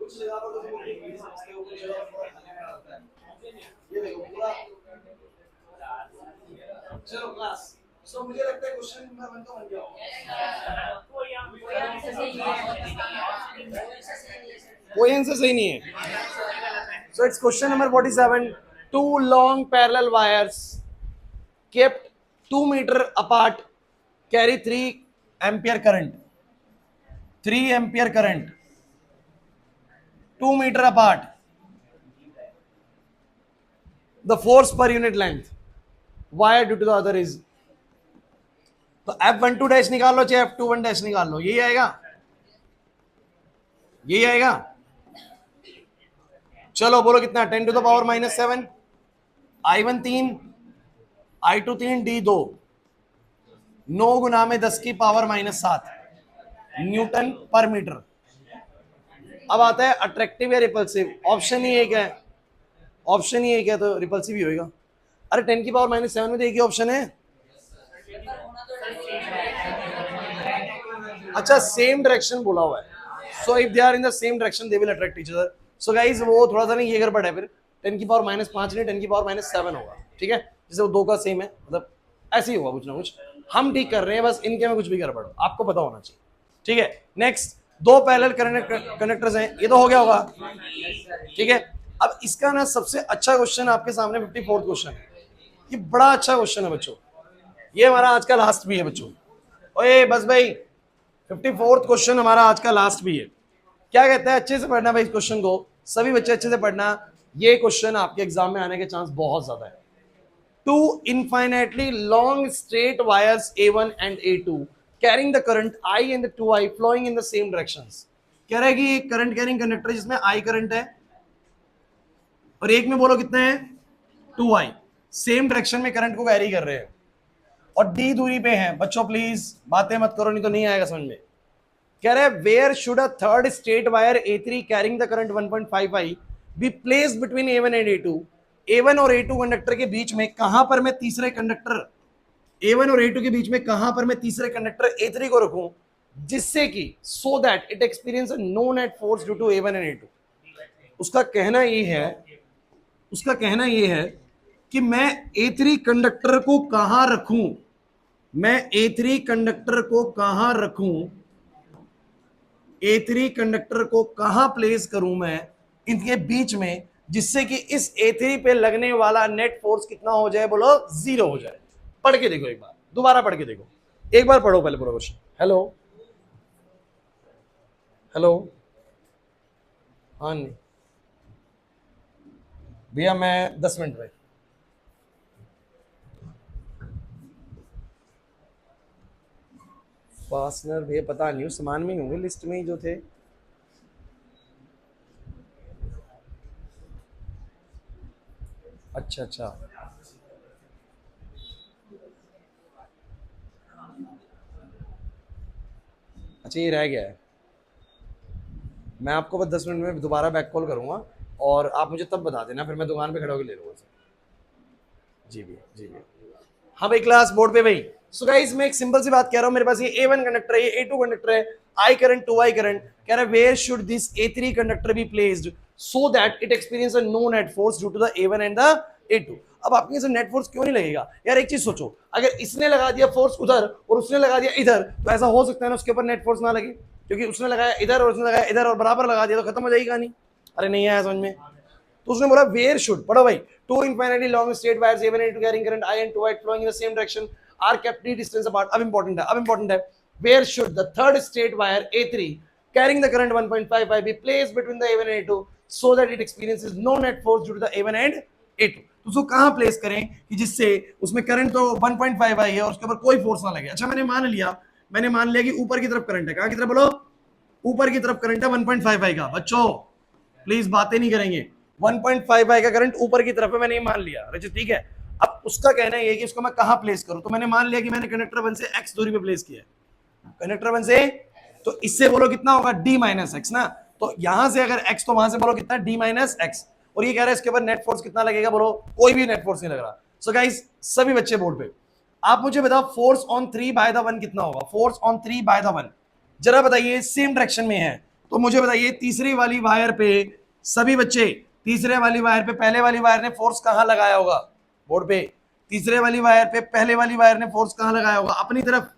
कुछ जगह पर तो फिर भी समझते हो, कुछ जगह पर थोड़ा आता है। ये देखो पूरा। चलो क्लास, सो मुझे लगता है क्वेश्चन नंबर 1 तो बन गया होगा। कोई आंसर सही नहीं है। So it's question number 47. Two long parallel wires kept 2 meter apart carry 3 ampere current. 3 ampere current. 2 meter apart. The force per unit length. Wire due to the other is. तो F12 dash निकाल लो चाहे F21 dash निकाल लो, यही आएगा, यही आएगा। चलो बोलो कितना, 10 to the power -7, I1 3, I2 3, D 2, 9 गुना में 10 की पावर -7 न्यूटन पर मीटर। अब आता है अट्रैक्टिव या रिपल्सिव। ऑप्शन ही एक है, ऑप्शन ही एक है तो रिपल्सिव ही होएगा। अरे 10 की पावर -7 में तो एक ही ऑप्शन है। अच्छा सेम डायरेक्शन बोला हुआ है, so if they are in the same direction they will attract each other. So guys वो थोड़ा सा नहीं ये गड़बड़ है, फिर 10 की पावर -5 नहीं 10 की पावर -7 होगा, ठीक है, जैसे वो दो का सेम है, मतलब ऐसे ही होगा कुछ ना कुछ। हम ठीक कर रहे हैं, बस इनके में कुछ भी गड़बड़ हो आपको पता होना चाहिए, ठीक है। नेक्स्ट, दो पैरेलल कंडक्टर्स हैं, ये तो हो गया होगा, ठीक है। अब इसका ना सबसे अच्छा क्वेश्चन आपके सामने 54th क्वेश्चन है। ये बड़ा अच्छा क्वेश्चन है बच्चों, ये हमारा आज का लास्ट भी है बच्चों। ओए बस भाई 54th क्वेश्चन हमारा आज का लास्ट भी है। क्या कहता है, अच्छे से पढ़ना भाई इस क्वेश्चन को, सभी बच्चे अच्छे से पढ़ना। ये क्वेश्चन आपके एग्जाम में आने के चांस बहुत ज्यादा है। Two infinitely long straight wires A1 and A2 carrying the current I and the 2I flowing in the same directions. कह रहा है कि एक करंट कैरिंग कंडक्टर जिसमें I करंट है और एक में बोलो कितना है 2I, सेम डायरेक्शन में करंट को कैरी कर रहे हैं और D दूरी पे है। बच्चों प्लीज बातें मत करो नहीं तो नहीं आएगा समझ में। कह रहा है where should a third straight wire A3 carrying the current 1.5I be placed between A1 and A2। A1 और A2 कंडक्टर के बीच में कहां पर मैं तीसरे कंडक्टर A1 और A2 के बीच में कहां पर मैं तीसरे कंडक्टर A3 को रखूं जिससे कि so that it experience a no net force due to A1 and A2। उसका कहना ये है, उसका कहना ये है कि मैं A3 कंडक्टर को कहां रखूं, मैं A3 कंडक्टर को कहां रखूं, A3 कंडक्टर को कहां प्लेस करूं मैं इनके बीच में जिससे कि इस A3 पे लगने वाला नेट फोर्स कितना हो जाए, बोलो 0 हो जाए। पढ़ के देखो एक बार, दोबारा पढ़ के देखो, एक बार पढ़ो पहले पूरा क्वेश्चन। हेलो हेलो, हाँ नहीं भैया मैं 10 मिनट में। फास्टनर भैया पता नहीं, उस सामान में ही होंगे, लिस्ट में ही जो थे। अच्छा अच्छा, अच्छा ये रह गया है। मैं आपको बस 10 मिनट में दोबारा बैक कॉल करूंगा और आप मुझे तब बता देना, फिर मैं दुकान पे खड़ा होकर ले लूंगा। जी भैया, जी भैया। हाँ भाई क्लास बोर्ड पे भाई। सो गाइस मैं एक सिंपल सी बात कह रहा हूँ, मेरे पास ये A1 कंडक्टर है, ये A2 कंडक्टर है, I करंट 2I करंट। कह रहा है where should this A3 conductor be placed so that it experience a no net force due to the A1 and the A2। अब आपके से नेट फोर्स क्यों नहीं लगेगा यार, एक चीज सोचो, अगर इसने लगा दिया फोर्स उधर और उसने लगा दिया इधर तो ऐसा हो सकता है ना उसके ऊपर नेट फोर्स ना लगे, क्योंकि उसने लगाया इधर और उसने लगाया इधर और बराबर लगा दिया तो खत्म हो जाएगी कहानी। अरे नहीं आया समझ में, तो उसने बोला वेयर शुड, पढ़ो भाई, two infinitely long straight wires A1 and A2 carrying current I and 2I flowing in the same direction are kept d distance apart। अब इंपॉर्टेंट है, अब इंपॉर्टेंट है, where should the third straight wire A3 carrying the current 1.55 be placed between the A1 and A2 so that it experiences no net force due to the A1 and A2। तो उसको कहां place करें कि जिससे उसमें current तो 1.55 है और उसके ऊपर कोई फोर्स ना लगे। अच्छा मैंने मान लिया कि ऊपर की तरफ करंट है, कहां की तरफ बोलो, ऊपर की तरफ करंट है 1.55 का। बच्चों प्लीज बातें नहीं करेंगे, 1.55 का करंट ऊपर की तरफ है, मैंने ये मान लिया, अच्छा ठीक है। अब उसका कहना है कि इसको मैं कहां प्लेस करूं, तो मैंने मान लिया कि मैंने कंडक्टर 1 से x दूरी पे प्लेस किया है, कंडक्टर 1 से, तो इससे बोलो कितना होगा d माइनस एक्स ना, तो यहां से अगर x तो वहां से बोलो कितना d माइनस एक्स, और ये कह रहा है इसके ऊपर नेट फोर्स कितना लगेगा, बोलो कोई भी नेट फोर्स नहीं लग रहा। सो गाइस सभी बच्चे बोर्ड पे आप मुझे बताओ फोर्स ऑन 3 बाय द 1 कितना होगा, फोर्स ऑन 3 बाय द 1 जरा बताइए, सेम डायरेक्शन में है तो मुझे बताइए तीसरी वाली वायर पे सभी बच्चे, तीसरे वाली वायर पे पहले वाली वायर ने फोर्स कहां लगाया होगा बोर्ड पे? तीसरे वाली वायर पे पहले वाली वायर ने फोर्स कहां लगाया होगा? अपनी तरफ।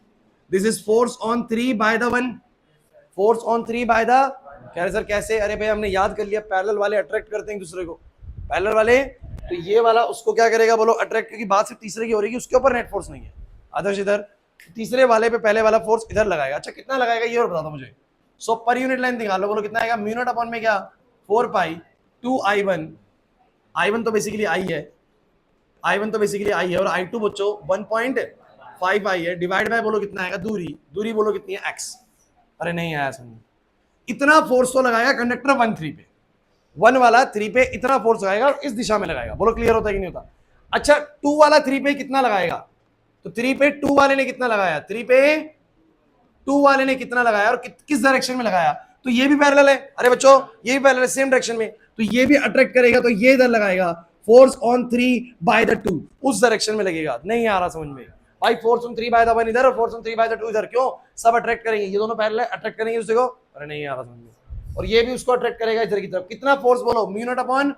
This is force on 3 by the 1, force on 3 by the, कह रहे सर कैसे? अरे भाई हमने याद कर लिया, पैरेलल वाले अट्रैक्ट करते हैं एक दूसरे को, पैरेलल वाले, तो ये वाला उसको क्या करेगा बोलो? अट्रैक्ट, क्योंकि बात सिर्फ तीसरे की हो रही है, उसके ऊपर नेट फोर्स नहीं है। आदर्श इधर तीसरे वाले पे पहले वाला फोर्स इधर लगाएगा। अच्छा कितना लगाएगा ये और बता दो मुझे। सो पर यूनिट लेंथ निकाल लो, बोलो कितना आएगा? म्यू नॉट अपॉन में क्या 4 पाई 2i1, i1 तो बेसिकली i है, i1 तो बेसिकली i है, और i2 बच्चों 1.5i है, डिवाइड बाय बोलो कितना आएगा? दूरी, दूरी बोलो कितनी है? x। अरे नहीं आया समझ। इतना फोर्स तो लगाएगा कंडक्टर 1 3 पे, 1 वाला 3 पे इतना फोर्स लगाएगा और इस दिशा में लगाएगा। बोलो क्लियर होता है कि नहीं होता? अच्छा 2 वाला 3 पे कितना लगाएगा? तो 3 पे 2 वाले ने कितना लगाया? 3 पे 2 वाले ने कितना लगाया और किस डायरेक्शन में लगाया? तो ये भी पैरेलल है, अरे बच्चों ये भी पैरेलल है सेम डायरेक्शन में, तो ये भी अट्रैक्ट करेगा, तो ये इधर लगाएगा। फोर्स ऑन 3 बाय द 2 उस डायरेक्शन में लगेगा। नहीं आ रहा समझ में भाई? फोर्स ऑन 3 बाय द 1 इधर और फोर्स ऑन 3 बाय द 2 इधर, क्यों? सब अट्रैक्ट करेंगे, ये दोनों पैरेलल है, अट्रैक्ट करेंगे उसको। अरे नहीं आ रहा समझ में। और ये भी उसको अट्रैक्ट करेगा इधर की तरफ। कितना फोर्स बोलो? म्यू नॉट अपॉन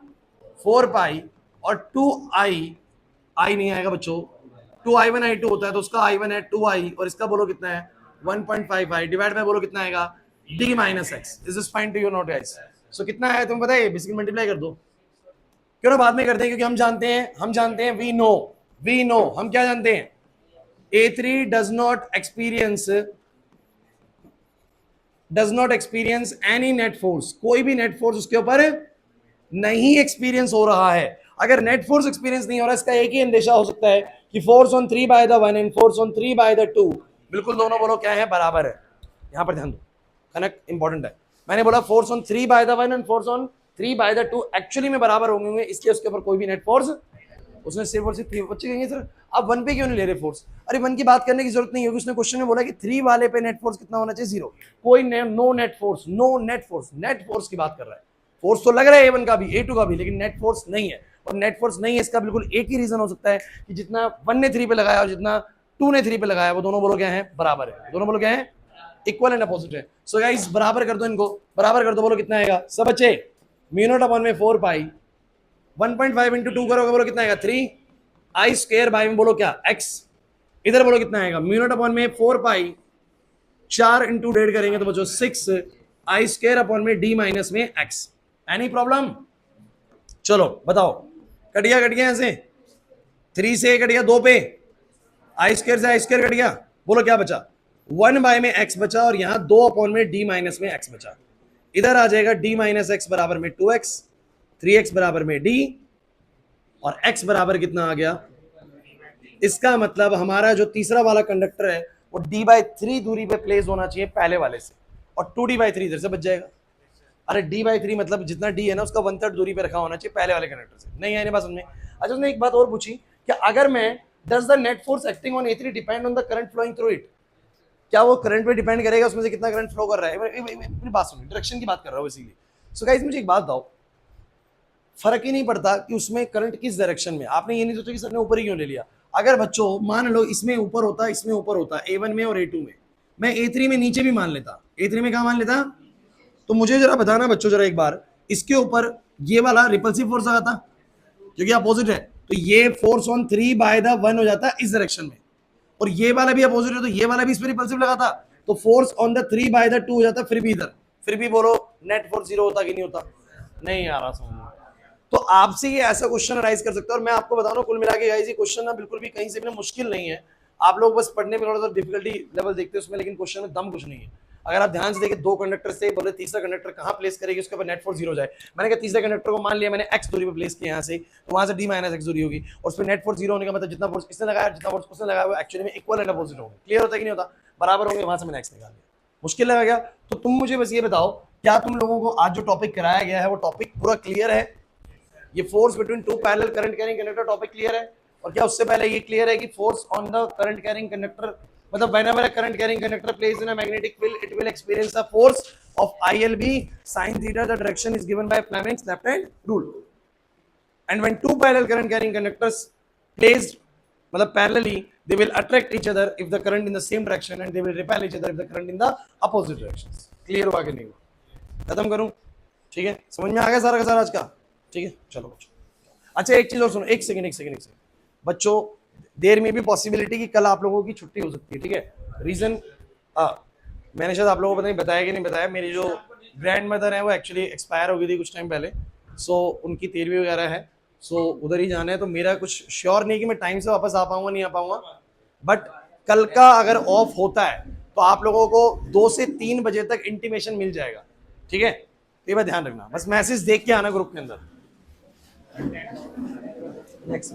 4 पाई और 2i, i नहीं आएगा बच्चों, 2i1 i2 होता है, तो उसका i1 है 2i और इसका बोलो कितना है? 1.5i डिवाइड में बोलो कितना आएगा? d minus x. This is fine to you not guys? So कितना है तुम्हें पता है? बेसिकली मल्टीप्लाई कर दो, क्यों ना बाद में करते हैं, क्योंकि हम जानते हैं वी नो हम क्या जानते हैं? A3 does not experience any net force, कोई भी नेट फोर्स उसके ऊपर नहीं एक्सपीरियंस हो रहा है। अगर नेट फोर्स एक्सपीरियंस नहीं हो रहा, इसका एक ही अंदेशा हो सकता है कि force on 3 by the 1 and force on 3 by the 2 बिल्कुल दोनों बोलो क्या है? बराबर है। यहां पर ध्यान दो, कनेक्ट इंपॉर्टेंट है। मैंने बोला force on 3 by the 1 and force on 3 by the 2 actually में बराबर होंगे, इसलिए उसके ऊपर कोई भी नेट फोर्स, उसने सिर्फ और सिर्फ 3 बच्चे कहेंगे सर आप 1 पे क्यों नहीं ले रहे फोर्स? अरे 1 की बात करने की जरूरत नहीं होगी, उसने क्वेश्चन में बोला कि 3 वाले पे नेट फोर्स कितना होना चाहिए? 0। कोई no net force, net force की बात कर रहा है। फोर्स तो लग रहा है A1 का भी A2 का भी, लेकिन नेट फोर्स नहीं है। और नेट फोर्स नहीं है इसका बिल्कुल एक ही रीजन हो सकता है कि जितना 1 ने 3 पे लगाया और जितना 2 ने 3 पे लगाया, वो दोनों बोलो क्या है? बराबर है। दोनों बोलो क्या है? इक्वल एंड अपोजिट है। सो गाइस बराबर कर दो, इनको बराबर कर दो, बोलो कितना आएगा सब बच्चे? म्यू नॉट अपॉन में 4 पाई 1.5 इंटू 2 करोगे, बोलो कितना आएगा? 3 आई स्क्वायर बाय में बोलो क्या? x। इधर बोलो कितना आएगा? म्यू नॉट अपॉन में 4 पाई 4 इंटू 1.5 करेंगे तो बच्चों 6 आई स्क्वायर अपॉन में d माइनस में x। Any problem? चलो बताओ, कट गया ऐसे? 3 से कट गया 2 पे, आई स्क्वायर से आई स्क्वायर कट गया, बोलो क्या बचा? 1 बाय में x बचा और यहां 2 अपॉन में d माइनस में x बचा। इधर आ जाएगा d माइनस एक्स बराबर में 2x, 3x बराबर में d और x बराबर कितना आ गया? इसका मतलब हमारा जो तीसरा वाला कंडक्टर है वो d/3 दूरी पे प्लेस होना चाहिए पहले वाले से, और 2d/3 इधर से बच जाएगा। अरे d/3 मतलब जितना d है ना उसका 1/3 दूरी पे रखा होना चाहिए पहले वाले कंडक्टर से। नहीं आने बात समझ में? अच्छा उसने एक बात और पूछी कि अगर मैं does the net force acting on A3 depend on the current flowing through it, क्या वो करंट पे डिपेंड करेगा उसमें से कितना करंट फ्लो कर रहा है? मेरी बात सुनिए, डायरेक्शन की बात कर रहा हूँ इसीलिए। सो गाइस मुझे एक बात बताओ, फर्क ही नहीं पड़ता कि उसमें करंट किस डायरेक्शन में। आपने ये नहीं सोचा कि सर ने ऊपर ही क्यों ले लिया। अगर बच्चों मान लो इसमें ऊपर होता, इसमें ऊपर होता, A1 में और A2 में, मैं A3 में नीचे भी मान लेता, A3 में कहा मान लेता, तो मुझे जरा बताना बच्चों जरा एक बार, इसके ऊपर ये वाला रिपल्सिव फोर्स आता क्योंकि अपोजिट है, तो ये फोर्स ऑन 3 बाय द 1 हो जाता इस डायरेक्शन में, और ये वाला भी अपोजिट है तो ये वाला भी इस पर रिपल्सिव लगाता, तो force on the 3 by the 2 हो जाता। फिर भी इधर, फिर भी बोलो नेट फोर्स 0 होता कि नहीं होता? नहीं आ रहा समझ में? तो आपसे ये ऐसा क्वेश्चन राइज कर सकते हो। और मैं आपको बता रहा हूं कुल मिला के गाइस ये क्वेश्चन ना बिल्कुल भी कहीं से भी मुश्किल नहीं है। आप लोग बस पढ़ने में थोड़ा सा डिफिकल्टी लेवल देखते हैं उसमें, लेकिन क्वेश्चन में दम कुछ नहीं है। अगर आप ध्यान से देखें, 2 कंडक्टर से बोले तीसरा कंडक्टर कहां प्लेस करेगी उसके ऊपर नेट फोर्स 0 हो जाए। मैंने कहा तीसरे कंडक्टर को मान लिया मैंने x दूरी पे प्लेस किया यहाँ से, तो वहां से d माइनस एक्स दूरी होगी, और उस पर नेट फोर्स 0 होने का मतलब जितना फोर्स इसने लगाया जितना फोर्स उसने लगाया वो एक्चुअली में इक्वल एंड अपोजिट होंगे। क्लियर होता है कि नहीं होता? बराबर होंगे, वहां से मैंने x निकाल लिया। मुश्किल लगा गया? तो तुम मुझे बस ये बताओ, क्या तुम लोगों को आज जो टॉपिक कराया गया है वो टॉपिक पूरा क्लियर है? ये force between 2 parallel current carrying conductor topic clear है? और क्या उससे पहले ये क्लियर है कि force on the current carrying conductor, मतलब whenever a current carrying conductor plays in a magnetic field it will experience the force of ILB sin theta. The direction is given by Fleming's left hand rule. And when 2 parallel current carrying conductors placed मतलब parallelly, they will attract each other if the current in the same direction and they will repel each other if the current in the opposite directions. Clear हुआ कि नहीं हुआ? खत्म करूं? ठीक है, समझ में आ गया सारा का सारा आज का? ठीक है, चलो बच्चों। अच्छा एक चीज और सुनो, एक सेकंड एक सेकंड एक सेकंड बच्चों, देर में भी पॉसिबिलिटी कि कल आप लोगों की छुट्टी हो सकती है, ठीक है? रीजन, मैंने शायद आप लोगों को पता नहीं बताया कि नहीं बताया, मेरी जो ग्रैंड मदर है वो एक्चुअली एक्सपायर हो गई थी कुछ टाइम पहले, सो उनकी 13वीं वगैरह है, सो उधर ही जाना है, तो मेरा कुछ श्योर नहीं कि मैं टाइम से वापस आ पाऊंगा नहीं आ पाऊंगा, बट कल का अगर ऑफ होता है तो आप लोगों को 2 से 3 बजे तक इंटीमेशन मिल जाएगा, ठीक है? तो ये बात ध्यान रखना, बस मैसेज देख के आना ग्रुप के अंदर। नेक्स्ट